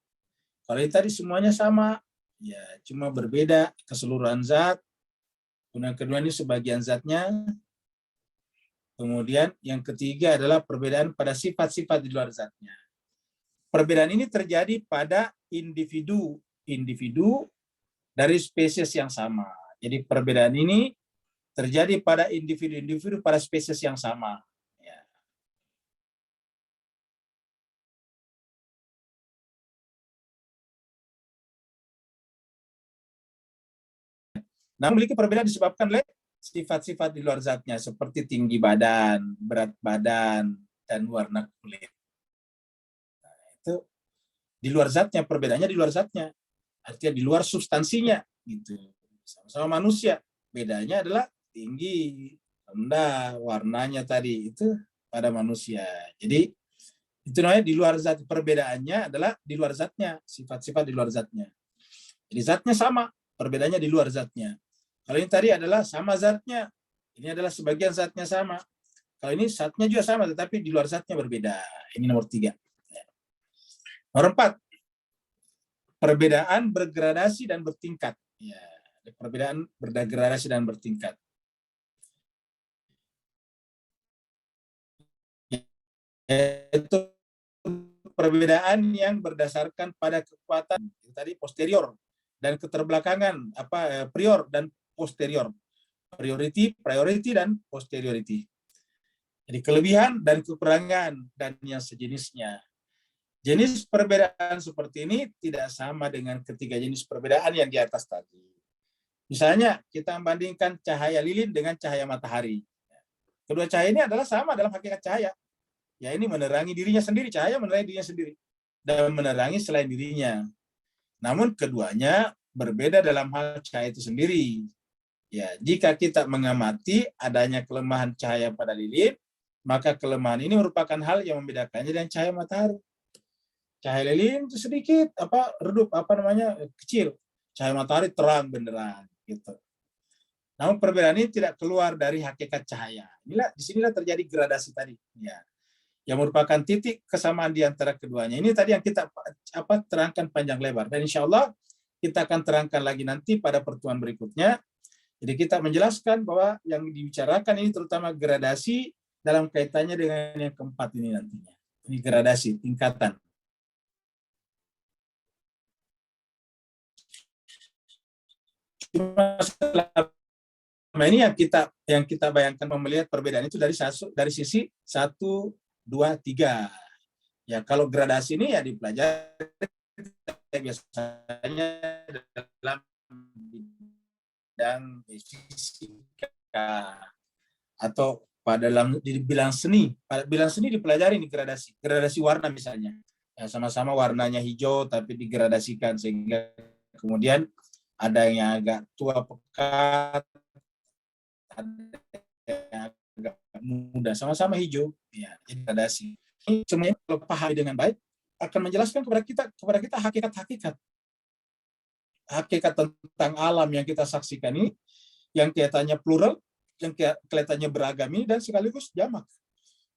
Kalau ini tadi semuanya sama, ya cuma berbeda keseluruhan zat. Kemudian kedua ini sebagian zatnya. Kemudian yang ketiga adalah perbedaan pada sifat-sifat di luar zatnya. Perbedaan ini terjadi pada individu dari spesies yang sama. Jadi perbedaan ini terjadi pada individu-individu pada spesies yang sama. Ya. Nah, memiliki perbedaan disebabkan oleh sifat-sifat di luar zatnya, seperti tinggi badan, berat badan, dan warna kulit. Nah, itu di luar zatnya, perbedaannya di luar zatnya. Artinya di luar substansinya. Gitu. Sama-sama manusia. Bedanya adalah tinggi, rendah, warnanya tadi. Itu pada manusia. Jadi, itu namanya di luar zat. Perbedaannya adalah di luar zatnya. Sifat-sifat di luar zatnya. Jadi zatnya sama, perbedaannya di luar zatnya. Kalau ini tadi adalah sama zatnya, ini adalah sebagian zatnya sama. Kalau ini zatnya juga sama, tetapi di luar zatnya berbeda. Ini nomor 3. Nomor 4, perbedaan bergradasi dan bertingkat. Ya, perbedaan bergradasi dan bertingkat. Yaitu perbedaan yang berdasarkan pada kekuatan tadi posterior dan keterbelakangan prior dan posterior, priority dan posteriority. Jadi kelebihan dan kekurangan dan yang sejenisnya. Jenis perbedaan seperti ini tidak sama dengan ketiga jenis perbedaan yang di atas tadi. Misalnya kita membandingkan cahaya lilin dengan cahaya matahari. Kedua cahaya ini adalah sama dalam hakikat cahaya. Ya, ini menerangi dirinya sendiri, cahaya menerangi dirinya sendiri dan menerangi selain dirinya. Namun keduanya berbeda dalam hal cahaya itu sendiri. Ya, jika kita mengamati adanya kelemahan cahaya pada lilin, maka kelemahan ini merupakan hal yang membedakannya dengan cahaya matahari. Cahaya lilin itu sedikit redup kecil. Cahaya matahari terang benderang gitu. Namun perbedaan ini tidak keluar dari hakikat cahaya. Disinilah terjadi gradasi tadi. Ya, yang merupakan titik kesamaan di antara keduanya. Ini tadi yang kita terangkan panjang lebar. Dan insya Allah kita akan terangkan lagi nanti pada pertemuan berikutnya. Jadi kita menjelaskan bahwa yang dibicarakan ini terutama gradasi dalam kaitannya dengan yang keempat ini nantinya. Ini gradasi, tingkatan. Cuma selama ini yang kita bayangkan melihat perbedaan itu dari sisi 1, 2, 3. Ya, kalau gradasi ini ya dipelajari biasanya dalam bidang fisika atau pada dalam bidang seni. Pada bidang seni dipelajari nih gradasi warna misalnya. Ya, sama-sama warnanya hijau tapi digradasikan sehingga kemudian ada yang agak tua pekat, ada yang agak muda, sama-sama hijau. Ya, gradasi. Ini semuanya kalau pahami dengan baik akan menjelaskan kepada kita hakikat tentang alam yang kita saksikan ini, yang kelihatannya plural, yang kelihatannya beragam ini, dan sekaligus jamak.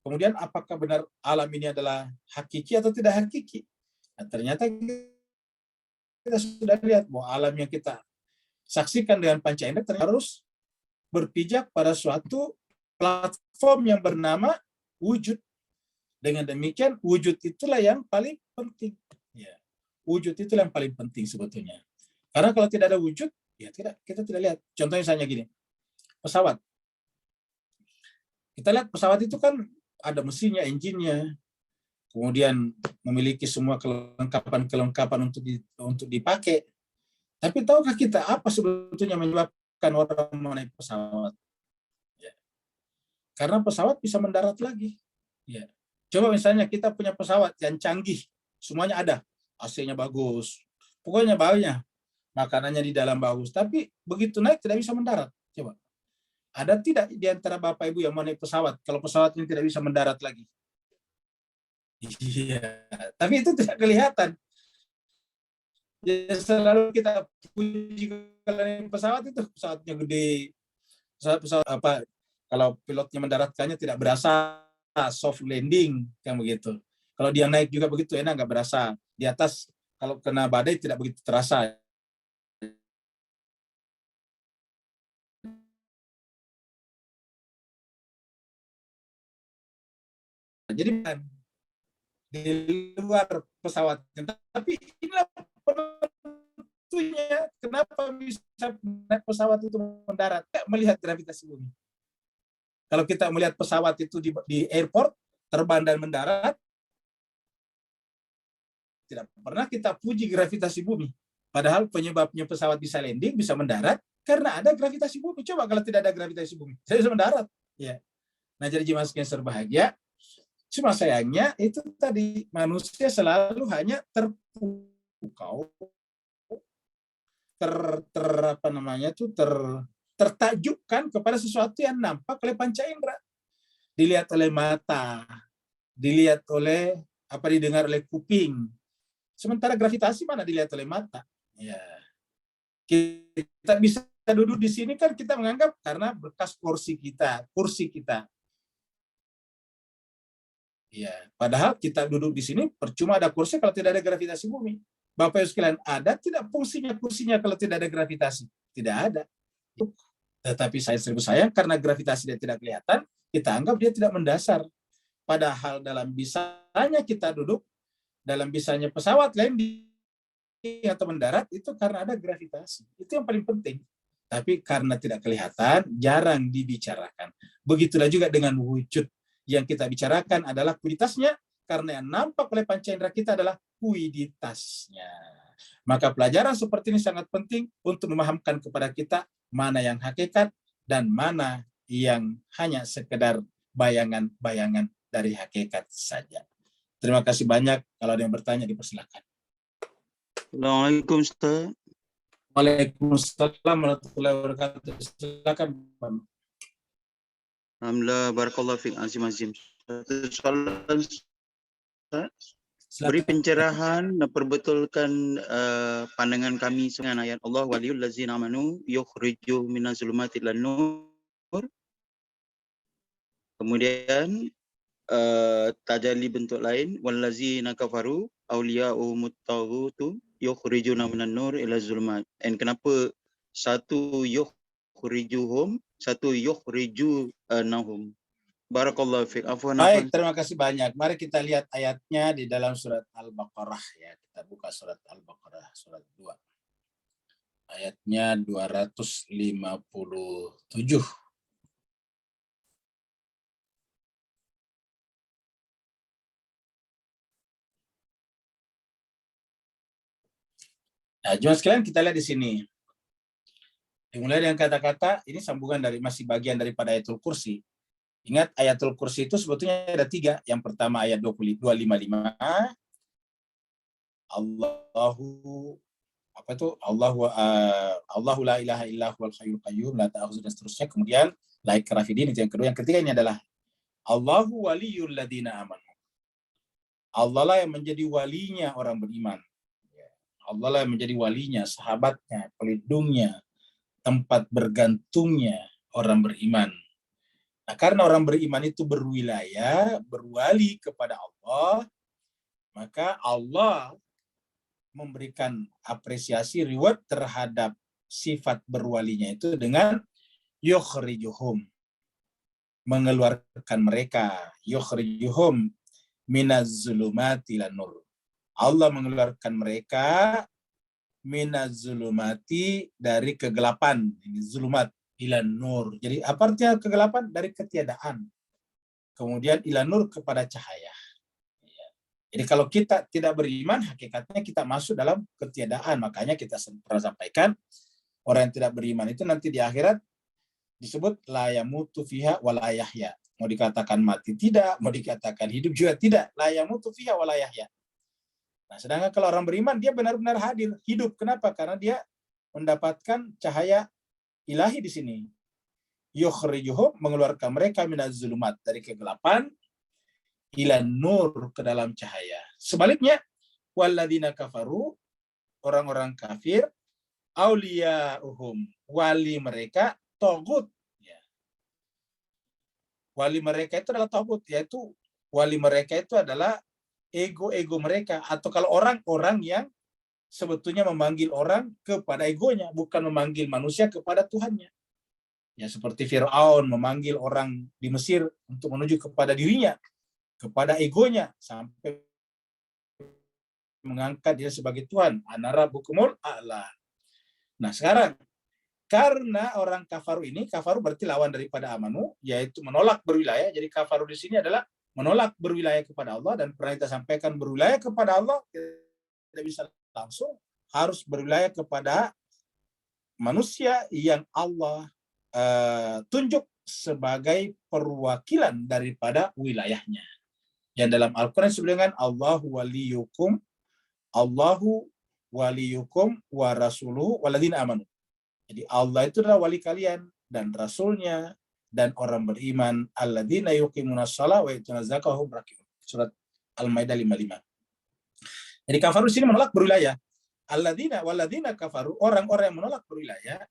Kemudian apakah benar alam ini adalah hakiki atau tidak hakiki? Nah, ternyata kita sudah lihat bahwa alam yang kita saksikan dengan panca indera harus berpijak pada suatu platform yang bernama wujud. Dengan demikian, wujud itulah yang paling penting. Ya. Wujud itulah yang paling penting sebetulnya. Karena kalau tidak ada wujud, ya kita tidak lihat. Contohnya misalnya gini, pesawat. Kita lihat pesawat itu kan ada mesinnya, engine-nya, kemudian memiliki semua kelengkapan untuk dipakai. Tapi tahukah kita apa sebetulnya menyebabkan orang menaik pesawat? Ya. Karena pesawat bisa mendarat lagi. Ya. Coba misalnya kita punya pesawat yang canggih, semuanya ada, AC-nya bagus, pokoknya banyak, makanannya di dalam bagus, tapi begitu naik tidak bisa mendarat. Coba, ada tidak di antara Bapak Ibu yang mau naik pesawat, kalau pesawat ini tidak bisa mendarat lagi? Iya, tapi itu tidak kelihatan. Ya, selalu kita puji kalau naik pesawat itu pesawatnya gede, pesawat kalau pilotnya mendaratkannya tidak berasa, soft landing kan begitu. Kalau dia naik juga begitu enak, nggak berasa. Di atas kalau kena badai tidak begitu terasa. Jadi di luar pesawat, tapi inilah penentunya kenapa bisa naik pesawat itu mendarat, melihat gravitasi bumi. Kalau kita melihat pesawat itu di airport, terbang dan mendarat, tidak pernah kita puji gravitasi bumi. Padahal penyebabnya pesawat bisa landing, bisa mendarat, Karena ada gravitasi bumi. Coba kalau tidak ada gravitasi bumi, saya bisa mendarat. Ya. Nah, jadi jemaah sekalian berbahagia, cuma sayangnya itu tadi manusia selalu hanya terpukau, apa namanya tuh tertakjubkan kepada sesuatu yang nampak oleh panca indera, dilihat oleh mata, dilihat oleh didengar oleh kuping. Sementara gravitasi mana dilihat oleh mata. Ya. Kita bisa duduk di sini kan kita menganggap karena bekas kursi kita. Ya, padahal kita duduk di sini percuma ada kursi kalau tidak ada gravitasi bumi. Bapak Ibu sekalian, ada tidak fungsinya kursinya kalau tidak ada gravitasi? Tidak ada. Tetapi saya seribu sayang karena gravitasi dia tidak kelihatan, kita anggap dia tidak mendasar. Padahal dalam bisanya kita duduk, dalam bisanya pesawat landing atau mendarat itu karena ada gravitasi. Itu yang paling penting. Tapi karena tidak kelihatan, jarang dibicarakan. Begitulah juga dengan wujud. Yang kita bicarakan adalah kualitasnya, karena yang nampak oleh panca indera kita adalah kuiditasnya. Maka pelajaran seperti ini sangat penting untuk memahamkan kepada kita mana yang hakikat dan mana yang hanya sekedar bayangan-bayangan dari hakikat saja. Terima kasih banyak. Kalau ada yang bertanya, dipersilakan. Assalamualaikum, Ustaz. Waalaikumsalam warahmatullahi wabarakatuh. Silakan, Pak. Alhamdulillah, barakallahu fiik, azim. Satu soalan, beri pencerahan dan perbetulkan pandangan kami dengan ayat Allah waliyul ladzina amanu yukhrijuhum minaz zulumati ilan nur. Kemudian tajalli bentuk lain wallazina kafaru awliya'umut taghutu yukhrijuna minan nur ila zulumat. And kenapa satu yukhrijuhum, satu yukhrijunahum? Barakallahu fiik. Baik, terima kasih banyak. Mari kita lihat ayatnya di dalam surat Al-Baqarah ya. Kita buka surat Al-Baqarah surat 2. Ayatnya 257. Nah, jemaah sekalian kita lihat di sini. Dimulai dengan kata-kata, ini sambungan dari masih bagian daripada ayatul kursi. Ingat ayatul kursi itu sebetulnya ada 3. Yang pertama ayat 255. Allahu la ilaha illa huwal hayyul qayyum la ta'khudhuhu dan seterusnya. Kemudian la ikraha fid-din itu yang kedua. Yang ketiga ini adalah Allahu waliyul ladzina amanu. Allah lah yang menjadi walinya orang beriman. Allah lah yang menjadi walinya, sahabatnya, pelindungnya, tempat bergantungnya orang beriman. Nah, karena orang beriman itu berwilayah, berwali kepada Allah, maka Allah memberikan apresiasi reward terhadap sifat berwalinya itu dengan yukhrijuhum, mengeluarkan mereka, yukhrijuhum minaz zulumati ilan nur. Allah mengeluarkan mereka minaz zulumati dari kegelapan, ini zulumat ilan nur. Jadi apa artinya kegelapan? Dari ketiadaan. Kemudian ilan nur kepada cahaya. Jadi kalau kita tidak beriman, hakikatnya kita masuk dalam ketiadaan. Makanya kita pernah sampaikan, orang yang tidak beriman itu nanti di akhirat disebut la yamutu fiha wa la yahya. Mau dikatakan mati tidak, mau dikatakan hidup juga tidak. La yamutu fiha wa la yahya. Nah, sedangkan kalau orang beriman, dia benar-benar hadir, hidup. Kenapa? Karena dia mendapatkan cahaya ilahi di sini. Yukhrijuhum, mengeluarkan mereka minaz zulumat, dari kegelapan, ila nur, ke dalam cahaya. Sebaliknya, walladzina kafaru, orang-orang kafir, auliya'uhum, wali mereka, togut. Ya. Wali mereka itu adalah togut, yaitu wali mereka itu adalah ego-ego mereka, atau kalau orang-orang yang sebetulnya memanggil orang kepada egonya, bukan memanggil manusia kepada Tuhannya. Ya, seperti Fir'aun memanggil orang di Mesir untuk menuju kepada dirinya, kepada egonya, sampai mengangkat dia sebagai Tuhan. Ana rabbukumul a'la. Nah, sekarang karena orang kafaru ini, kafaru berarti lawan daripada amanu, yaitu menolak berwilayah. Jadi kafaru di sini adalah menolak berwilayah kepada Allah, dan pernah kita sampaikan berwilayah kepada Allah tidak bisa langsung, harus berwilayah kepada manusia yang Allah tunjuk sebagai perwakilan daripada wilayahnya. Yang dalam Al-Quran disebut dengan Allahu waliyukum wa rasuluhu waladina amanu. Jadi Allah itu adalah wali kalian dan rasulnya dan orang beriman, alladzina yuqimunas shalah wa yutuna zakah wa hum raki'un. Surat Al-Maidah 55. Jadi kafaru di sini menolak berwilayah. Alladzina walladzina kafaru, orang-orang yang menolak berwilayah,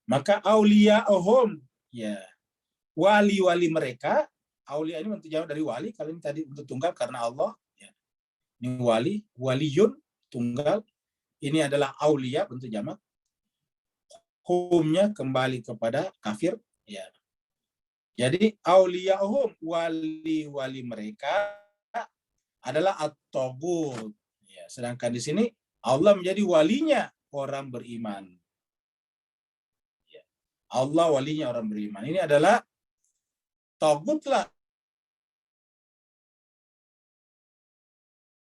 maka auliya'uhum, ya, wali-wali mereka. Aulia ini bentuk jamak dari wali, kalau ini tadi bentuk tunggal karena Allah, ya. Ini waliyun tunggal, ini adalah aulia bentuk jamak. Humnya kembali kepada kafir, ya. Jadi auliya'uhum, wali-wali mereka adalah at-taghut. Ya, sedangkan di sini Allah menjadi walinya orang beriman. Ya. Allah walinya orang beriman. Ini adalah taghut lah.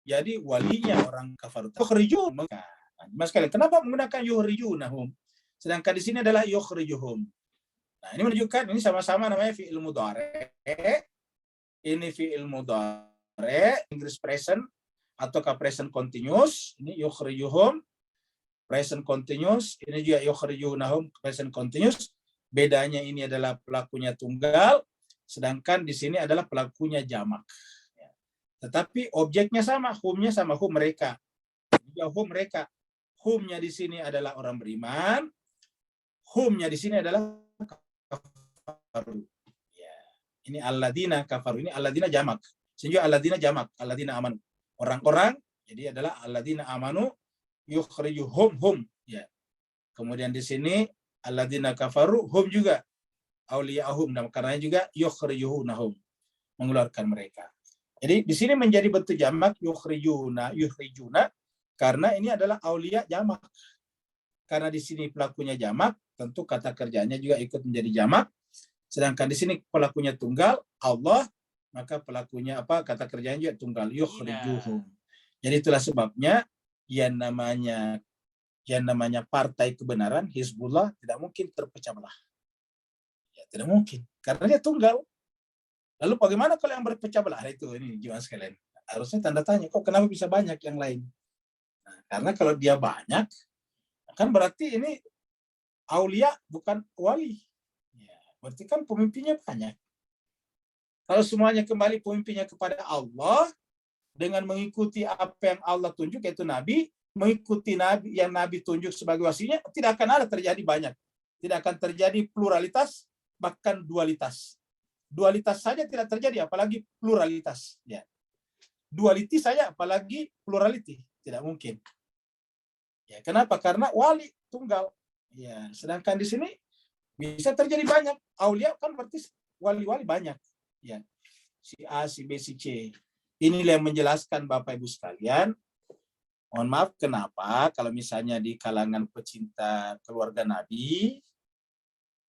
Jadi walinya orang kafir. Yukhrijun. Mas kalian, kenapa menggunakan yukhrijunahum? Sedangkan di sini adalah yukhrijuhum. Nah, ini menunjukkan ini sama-sama namanya fi'il mudhari'. Ini fi'il mudhari', English present ataukah present continuous. Ini yukhrijuhum, present continuous. Ini juga yukhrijunahum, present continuous. Bedanya ini adalah pelakunya tunggal, sedangkan di sini adalah pelakunya jamak. Tetapi objeknya sama, humnya sama, hum mereka. Juga hum mereka. Humnya di sini adalah orang beriman. Humnya di sini adalah kafaru. Ya. Ini alladzina kafaru, ini alladzina jamak. Sehingga alladzina jamak, alladzina amanu. Orang-orang, jadi adalah alladzina amanu yukhrijuhum hum. Ya. Kemudian di sini alladzina kafaru hum juga auliya'hum, dan karena juga yukhrijuhunahum, mengeluarkan mereka. Jadi di sini menjadi bentuk jamak yukhrijuna karena ini adalah aulia jamak. Karena di sini pelakunya jamak, tentu kata kerjanya juga ikut menjadi jamak. Sedangkan di sini pelakunya tunggal, Allah, maka pelakunya apa? Kata kerjanya juga tunggal, yukhrijuhum. Jadi itulah sebabnya yang namanya partai kebenaran, Hizbullah, tidak mungkin terpecah belah. Ya, tidak mungkin, karena dia tunggal. Lalu bagaimana kalau yang berpecah belah? Itu ini jemaah sekalian. Harusnya tanda tanya, kok kenapa bisa banyak yang lain? Nah, karena kalau dia banyak, kan berarti ini aulia bukan wali. Ya, berarti kan pemimpinnya banyak. Kalau semuanya kembali pemimpinnya kepada Allah dengan mengikuti apa yang Allah tunjuk, yaitu Nabi, mengikuti Nabi yang Nabi tunjuk sebagai wasinya, tidak akan ada terjadi banyak. Tidak akan terjadi pluralitas, bahkan dualitas. Dualitas saja tidak terjadi, apalagi pluralitas. Ya. Dualiti saja, apalagi pluraliti. Tidak mungkin. Ya, kenapa? Karena wali tunggal. Ya, sedangkan di sini bisa terjadi banyak. Aulia kan berarti wali-wali banyak. Ya. Si A, si B, si C. Inilah yang menjelaskan Bapak Ibu sekalian. Mohon maaf, kenapa kalau misalnya di kalangan pecinta keluarga Nabi,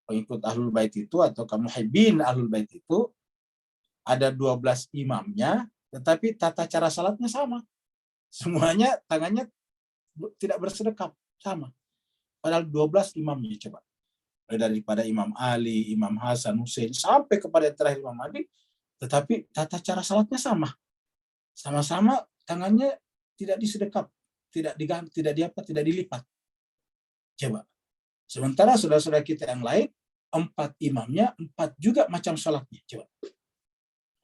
pengikut Ahlul Bait itu atau muhibbin Ahlul Bait itu ada 12 imamnya, tetapi tata cara salatnya sama. Semuanya tangannya tidak bersedekap, sama. Padahal 12 imamnya, coba. Daripada Imam Ali, Imam Hasan, Hussein, sampai kepada yang terakhir Imam Mahdi, tetapi tata cara salatnya sama. Sama-sama tangannya tidak disedekap, tidak dilipat. Coba. Sementara saudara-saudara kita yang lain, 4 imamnya, 4 juga macam salatnya. Coba.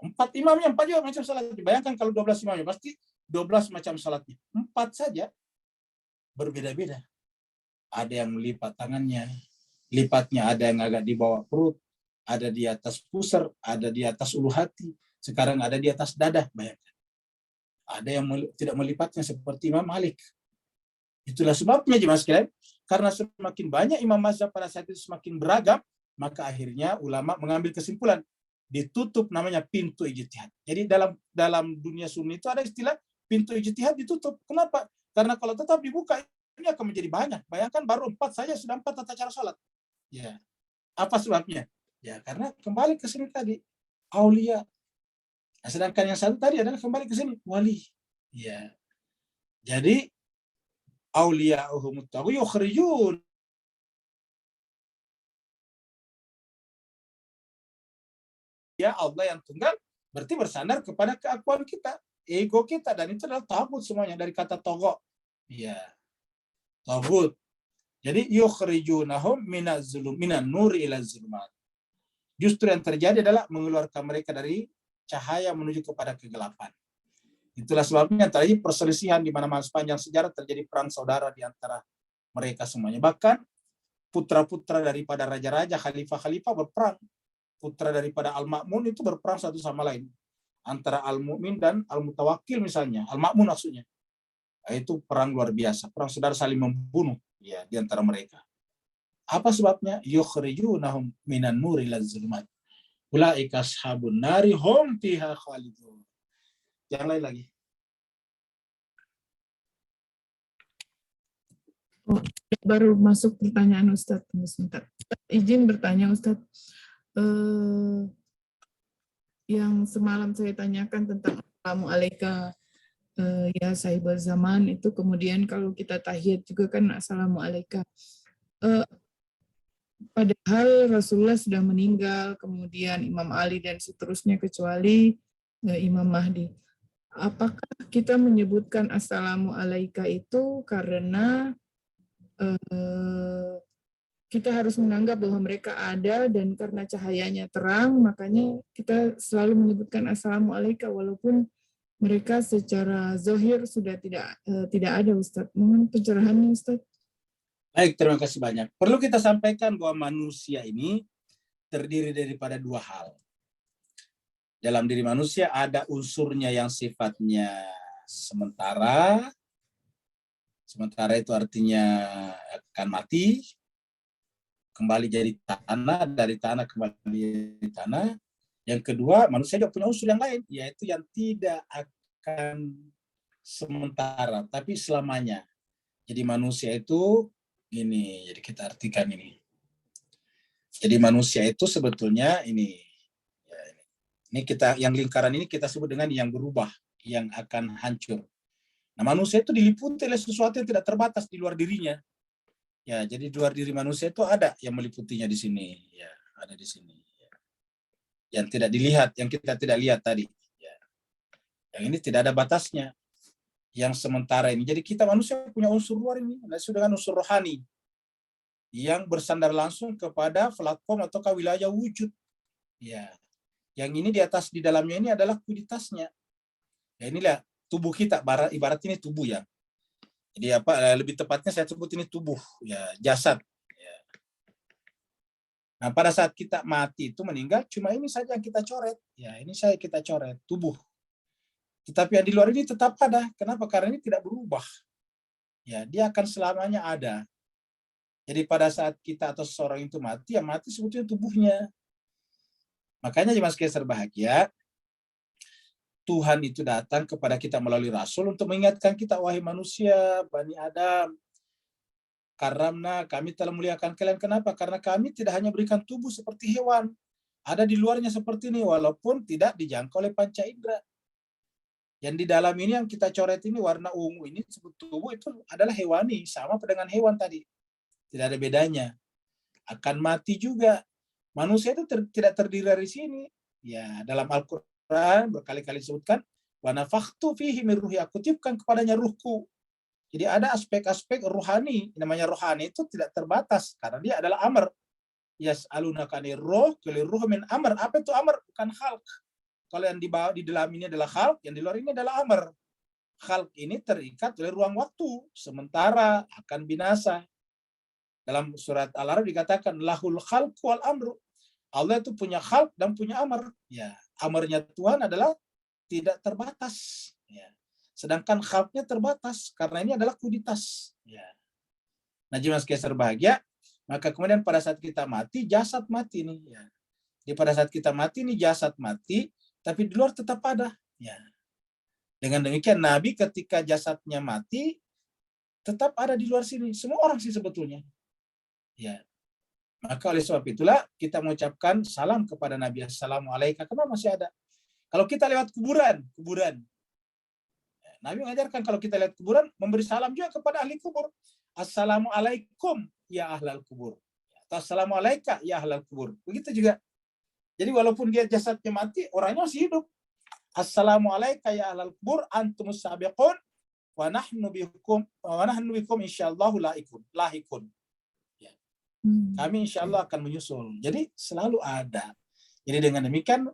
4 imamnya, 4 juga macam salatnya. Bayangkan kalau 12 imamnya, pasti 12 macam salatnya. 4 saja berbeda-beda. Ada yang melipat tangannya, lipatnya ada yang agak di bawah perut, ada di atas pusar, ada di atas ulu hati, sekarang ada di atas dada, bayangkan. Ada yang tidak melipatnya seperti Imam Malik. Itulah sebabnya jemaah sekalian, karena semakin banyak imam mazhab pada saat itu semakin beragam, maka akhirnya ulama mengambil kesimpulan, ditutup namanya pintu ijtihad. Jadi dalam dunia sunni itu ada istilah pintu ijtihad ditutup. Kenapa? Karena kalau tetap dibuka, ini akan menjadi banyak. Bayangkan baru 4 saja sudah 4 tata cara sholat. Ya. Apa sebabnya? Ya, karena kembali ke sini tadi, aulia. Nah, sedangkan yang satu tadi adalah kembali ke sini, wali. Ya. Jadi, aulia yukhrijun dia Allah yang tunggal, berarti bersandar kepada keakuan kita, ego kita, dan itu adalah tagut semuanya dari kata togo. Iya, tagut. Jadi yukhrijunahum minan nuri ila zulumat. Justru yang terjadi adalah mengeluarkan mereka dari cahaya menuju kepada kegelapan. Itulah sebabnya terjadi perselisihan di mana-mana sepanjang sejarah, terjadi perang saudara di antara mereka semuanya. Bahkan putra-putra daripada raja-raja, khalifah-khalifah berperang. Putra daripada Al-Ma'mun itu berperang satu sama lain. Antara Al-Mu'min dan Al-Mutawakkil misalnya. Al-Ma'mun maksudnya. Itu perang luar biasa. Perang saudara saling membunuh ya di antara mereka. Apa sebabnya? Yukhrijunahum minan nuri ilaz zulumat. Ulaika ashabun nari hum fiha khalidun. Yang lain lagi. Oh, baru masuk pertanyaan Ustadz. Tunggu sebentar. Izin bertanya Ustadz. Yang semalam saya tanyakan tentang Assalamualaikum ya sahibul zaman, itu kemudian kalau kita tahiyat juga kan Assalamualaikum. Padahal Rasulullah sudah meninggal, kemudian Imam Ali dan seterusnya kecuali Imam Mahdi. Apakah kita menyebutkan Assalamualaikum itu karena kita harus menganggap bahwa mereka ada dan karena cahayanya terang, makanya kita selalu menyebutkan Assalamualaikum walaupun mereka secara zahir sudah tidak ada, Ustadz. Mohon pencerahannya, Ustadz. Baik, terima kasih banyak. Perlu kita sampaikan bahwa manusia ini terdiri daripada dua hal. Dalam diri manusia ada unsurnya yang sifatnya sementara. Sementara itu artinya akan mati, kembali jadi tanah, dari tanah kembali jadi tanah. Yang kedua, manusia juga punya unsur yang lain, yaitu yang tidak akan sementara, tapi selamanya. Jadi manusia itu ini, jadi kita artikan ini. Jadi manusia itu sebetulnya ini kita yang lingkaran ini kita sebut dengan yang berubah, yang akan hancur. Nah, manusia itu diliputi oleh sesuatu yang tidak terbatas di luar dirinya. Ya, jadi di luar diri manusia itu ada yang meliputinya di sini. Ya, ada di sini. Ya. Yang tidak dilihat, yang kita tidak lihat tadi. Ya. Yang ini tidak ada batasnya. Yang sementara ini. Jadi kita manusia punya unsur luar ini. Itu dengan unsur rohani. Yang bersandar langsung kepada platform atau wilayah wujud. Ya. Yang ini di atas, di dalamnya ini adalah kuditasnya. Ya, inilah tubuh kita, ibarat ini tubuh ya. Jadi lebih tepatnya saya sebut ini tubuh, ya, jasad. Ya. Nah, pada saat kita mati itu meninggal, cuma ini saja yang kita coret. Ya, ini saya kita coret, tubuh. Tetapi yang di luar ini tetap ada. Kenapa? Karena ini tidak berubah. Ya, dia akan selamanya ada. Jadi pada saat kita atau seseorang itu mati, yang mati sebetulnya tubuhnya. Makanya jemaah sekalian berbahagia, Tuhan itu datang kepada kita melalui Rasul untuk mengingatkan kita, wahai manusia, Bani Adam, karamna, kami telah muliakan kalian. Kenapa? Karena kami tidak hanya berikan tubuh seperti hewan, ada di luarnya seperti ini, walaupun tidak dijangkau oleh panca indera. Yang di dalam ini yang kita coret ini warna ungu ini sebut tubuh itu adalah hewani, sama dengan hewan tadi. Tidak ada bedanya. Akan mati juga. Manusia itu tidak terdiri dari sini. Ya, dalam Al-Qur'an berkali-kali disebutkan, wa nafakhtu fihi min ruhi, aku tiupkan kepadanya ruhku. Jadi ada aspek-aspek rohani. Namanya rohani itu tidak terbatas karena dia adalah amr. Yas'alunaka 'anir ruh, qul ruh min amr. Apa itu amr? Bukan khalq. Kalau yang di dalam ini adalah khalq, yang di luar ini adalah amr. Khalq ini terikat oleh ruang waktu, sementara akan binasa. Dalam surat Al-Araf dikatakan lahul khalq wal amru. Allah itu punya khalq dan punya amr. Ya, amarnya Tuhan adalah tidak terbatas. Ya. Sedangkan khalqnya terbatas karena ini adalah kuditas. Ya. Nah, jemaah sekalian berbahagia, maka kemudian pada saat kita mati, jasad mati nih. Ya. Jadi pada saat kita mati nih jasad mati, tapi di luar tetap ada. Ya. Dengan demikian Nabi ketika jasadnya mati, tetap ada di luar sini. Semua orang sih sebetulnya. Ya. Maka oleh sebab itulah kita mengucapkan salam kepada Nabi. Assalamualaikum. Kenapa masih ada? Kalau kita lewat kuburan. Nabi mengajarkan kalau kita lihat kuburan, memberi salam juga kepada ahli kubur. Assalamualaikum ya ahlal kubur. Atau assalamualaikum ya ahlal kubur. Begitu juga. Jadi walaupun dia jasadnya mati, orangnya masih hidup. Assalamualaikum ya ahlal kubur antumus sabiqun wa nahnu bikum insyaallah lahikun. Ya. Kami insyaallah akan menyusul. Jadi selalu ada. Jadi dengan demikian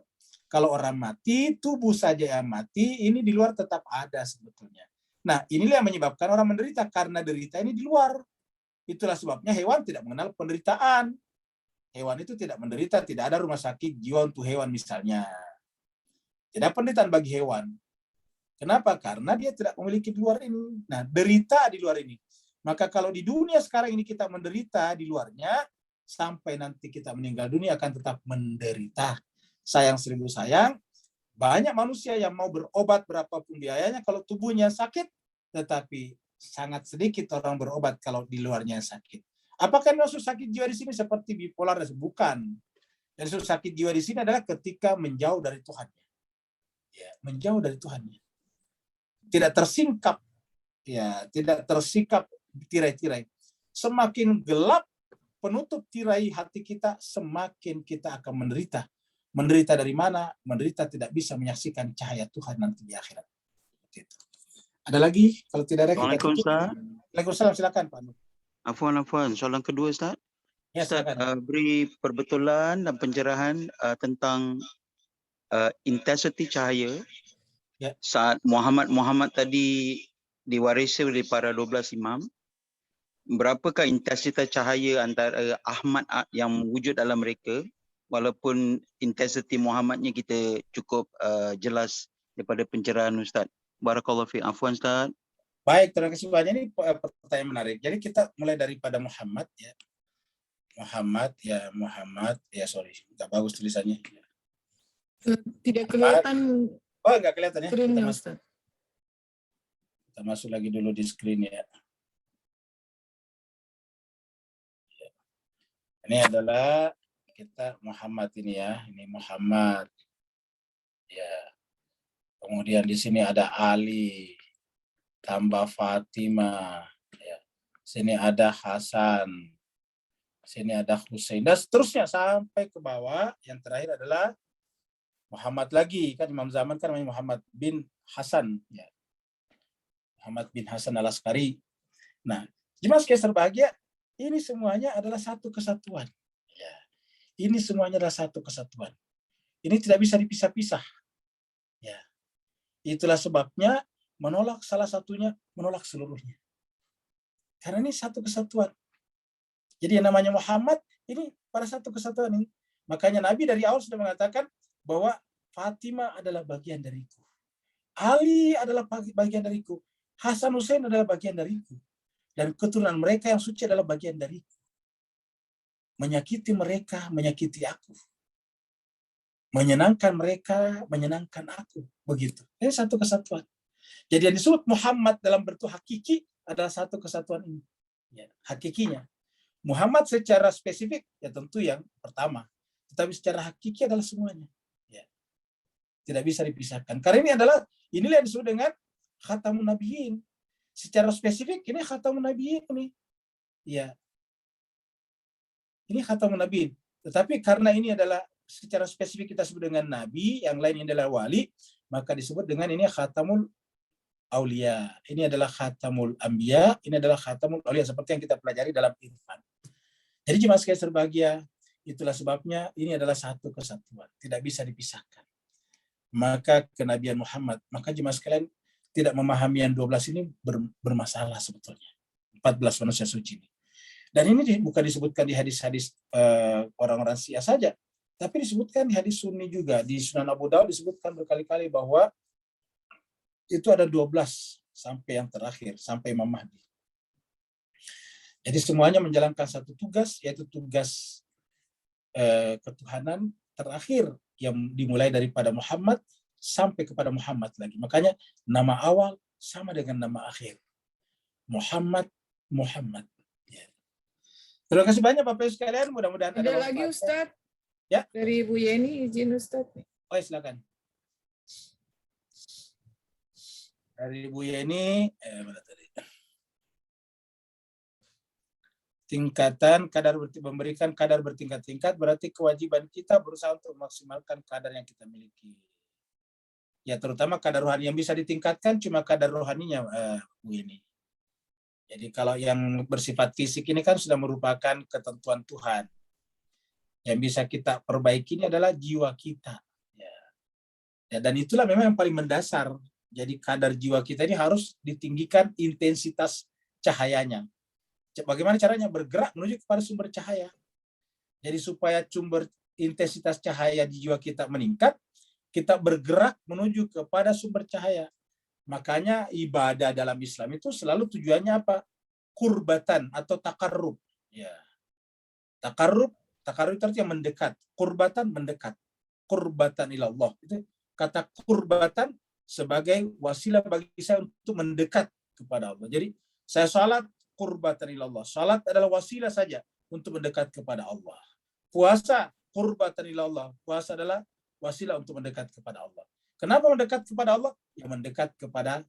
kalau orang mati, tubuh saja yang mati, ini di luar tetap ada sebetulnya. Nah, inilah yang menyebabkan orang menderita karena derita ini di luar. Itulah sebabnya hewan tidak mengenal penderitaan. Hewan itu tidak menderita, tidak ada rumah sakit jiwa untuk hewan misalnya. Tidak penderitaan bagi hewan. Kenapa? Karena dia tidak memiliki di luar ini. Nah, derita di luar ini. Maka kalau di dunia sekarang ini kita menderita di luarnya, sampai nanti kita meninggal dunia akan tetap menderita. Sayang seribu sayang, banyak manusia yang mau berobat berapapun biayanya kalau tubuhnya sakit, tetapi sangat sedikit orang berobat kalau di luarnya sakit. Apakah maksud sakit jiwa di sini seperti bipolar? Bukan. Yang maksud sakit jiwa di sini adalah ketika menjauh dari Tuhannya. Ya, menjauh dari Tuhannya. Tidak tersingkap, ya, tidak tersikap tirai-tirai. Semakin gelap penutup tirai hati kita, semakin kita akan menderita. Menderita dari mana? Menderita tidak bisa menyaksikan cahaya Tuhan nanti di akhirat. Gitu. Ada lagi? Kalau tidak ada kita tutup. Waalaikumsalam, silakan Pak Nur. Afwan. Soalan kedua Ustaz. Ya, Ustaz, beri perbetulan dan pencerahan tentang intensiti cahaya saat Muhammad tadi diwarisi oleh para 12 imam. Berapakah intensitas cahaya antara Ahmad yang wujud dalam mereka, walaupun intensiti Muhammadnya kita cukup jelas daripada pencerahan Ustaz. Barakallahu fiik. Afwan Ustaz. Baik, terima kasih banyak. Ini pertanyaan menarik. Jadi kita mulai daripada Muhammad ya. Muhammad ya, sorry, nggak bagus tulisannya. Tidak kelihatan. Oh, nggak kelihatan ya. Kita masuk lagi dulu di screen ya. Ini adalah kita Muhammad ini ya. Ini Muhammad. Ya. Kemudian di sini ada Ali, tambah Fatimah. Ya. Sini ada Hasan. Sini ada Husain. Dan seterusnya sampai ke bawah. Yang terakhir adalah Muhammad lagi. Kan Imam Zaman kan namanya Muhammad bin Hasan. Ya. Muhammad bin Hasan al-Askari. Nah, jemaah sekalian berbahagia, ini semuanya adalah satu kesatuan. Ya. Ini semuanya adalah satu kesatuan. Ini tidak bisa dipisah-pisah. Ya. Itulah sebabnya menolak salah satunya, menolak seluruhnya. Karena ini satu kesatuan. Jadi yang namanya Muhammad, ini pada satu kesatuan ini. Makanya Nabi dari awal sudah mengatakan bahwa Fatimah adalah bagian dariku. Ali adalah bagian dariku. Hasan Husain adalah bagian dariku. Dan keturunan mereka yang suci adalah bagian dariku. Menyakiti mereka, menyakiti aku. Menyenangkan mereka, menyenangkan aku. Begitu. Ini satu kesatuan. Jadi yang disebut Muhammad dalam bentuk hakiki adalah satu kesatuan ini. Ya, hakikinya. Muhammad secara spesifik, ya tentu yang pertama. Tetapi secara hakiki adalah semuanya. Ya. Tidak bisa dipisahkan. Karena inilah yang disebut dengan Khatamun Nabiyyin. Secara spesifik, ini Khatamun Nabiyyin ini. Ya. Ini Khatamun Nabiyyin. Tetapi karena ini adalah secara spesifik kita sebut dengan Nabi, yang lain ini adalah wali, maka disebut dengan ini Khatamul Aulia. Ini adalah Khatamul Anbiya, ini adalah Khatamul Aulia, seperti yang kita pelajari dalam Irfan. Jadi jemaah sekalian berbahagia, itulah sebabnya ini adalah satu kesatuan, tidak bisa dipisahkan. Maka kenabian Muhammad, maka jemaah sekalian tidak memahami yang 12 ini bermasalah sebetulnya. 14 manusia suci ini. Dan ini bukan disebutkan di hadis-hadis orang-orang Syiah saja, tapi disebutkan di hadis Sunni juga. Di Sunan Abu Daud disebutkan berkali-kali bahwa itu ada 12 sampai yang terakhir, sampai Imam Mahdi. Jadi semuanya menjalankan satu tugas, yaitu tugas ketuhanan terakhir yang dimulai daripada Muhammad sampai kepada Muhammad lagi. Makanya nama awal sama dengan nama akhir. Muhammad. Ya. Terima kasih banyak Bapak Ibu sekalian. Mudah-mudahan ada lagi Ustadz. Ya. Dari Ibu Yeni, izin Ustadz. Oh, silakan. Dari Ibu Yeni, mana tadi? tingkatan memberikan kadar bertingkat-tingkat, berarti kewajiban kita berusaha untuk memaksimalkan kadar yang kita miliki. Ya, terutama kadar rohani yang bisa ditingkatkan cuma kadar rohaninya, Bu ini. Jadi kalau yang bersifat fisik ini kan sudah merupakan ketentuan Tuhan. Yang bisa kita perbaiki ini adalah jiwa kita. Ya, dan itulah memang yang paling mendasar. Jadi kadar jiwa kita ini harus ditinggikan intensitas cahayanya. Bagaimana caranya? Bergerak menuju kepada sumber cahaya. Jadi supaya sumber intensitas cahaya di jiwa kita meningkat, kita bergerak menuju kepada sumber cahaya. Makanya ibadah dalam Islam itu selalu tujuannya apa? Kurbatan atau takarrub. Ya. Takarrub itu artinya mendekat. Kurbatan mendekat. Kurbatan ilallah. Itu kata kurbatan sebagai wasilah bagi saya untuk mendekat kepada Allah. Jadi saya salat kurbatan ilallah. Salat adalah wasilah saja untuk mendekat kepada Allah. Puasa kurbatan ilallah. Puasa adalah wasilah untuk mendekat kepada Allah. Kenapa mendekat kepada Allah? Ya mendekat kepada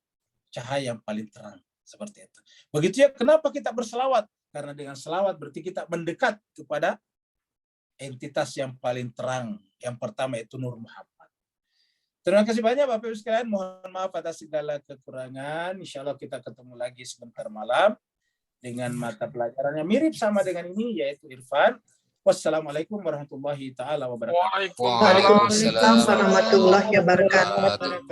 cahaya yang paling terang. Seperti itu. Begitu ya, kenapa kita berselawat? Karena dengan selawat berarti kita mendekat kepada entitas yang paling terang. Yang pertama itu Nur Muhammad. Terima kasih banyak Bapak Ibu sekalian. Mohon maaf atas segala kekurangan. Insya Allah kita ketemu lagi sebentar malam dengan mata pelajaran yang mirip sama dengan ini, yaitu Irfan. Wassalamualaikum warahmatullahi taala wabarakatuh. Waalaikumsalam warahmatullahi wabarakatuh.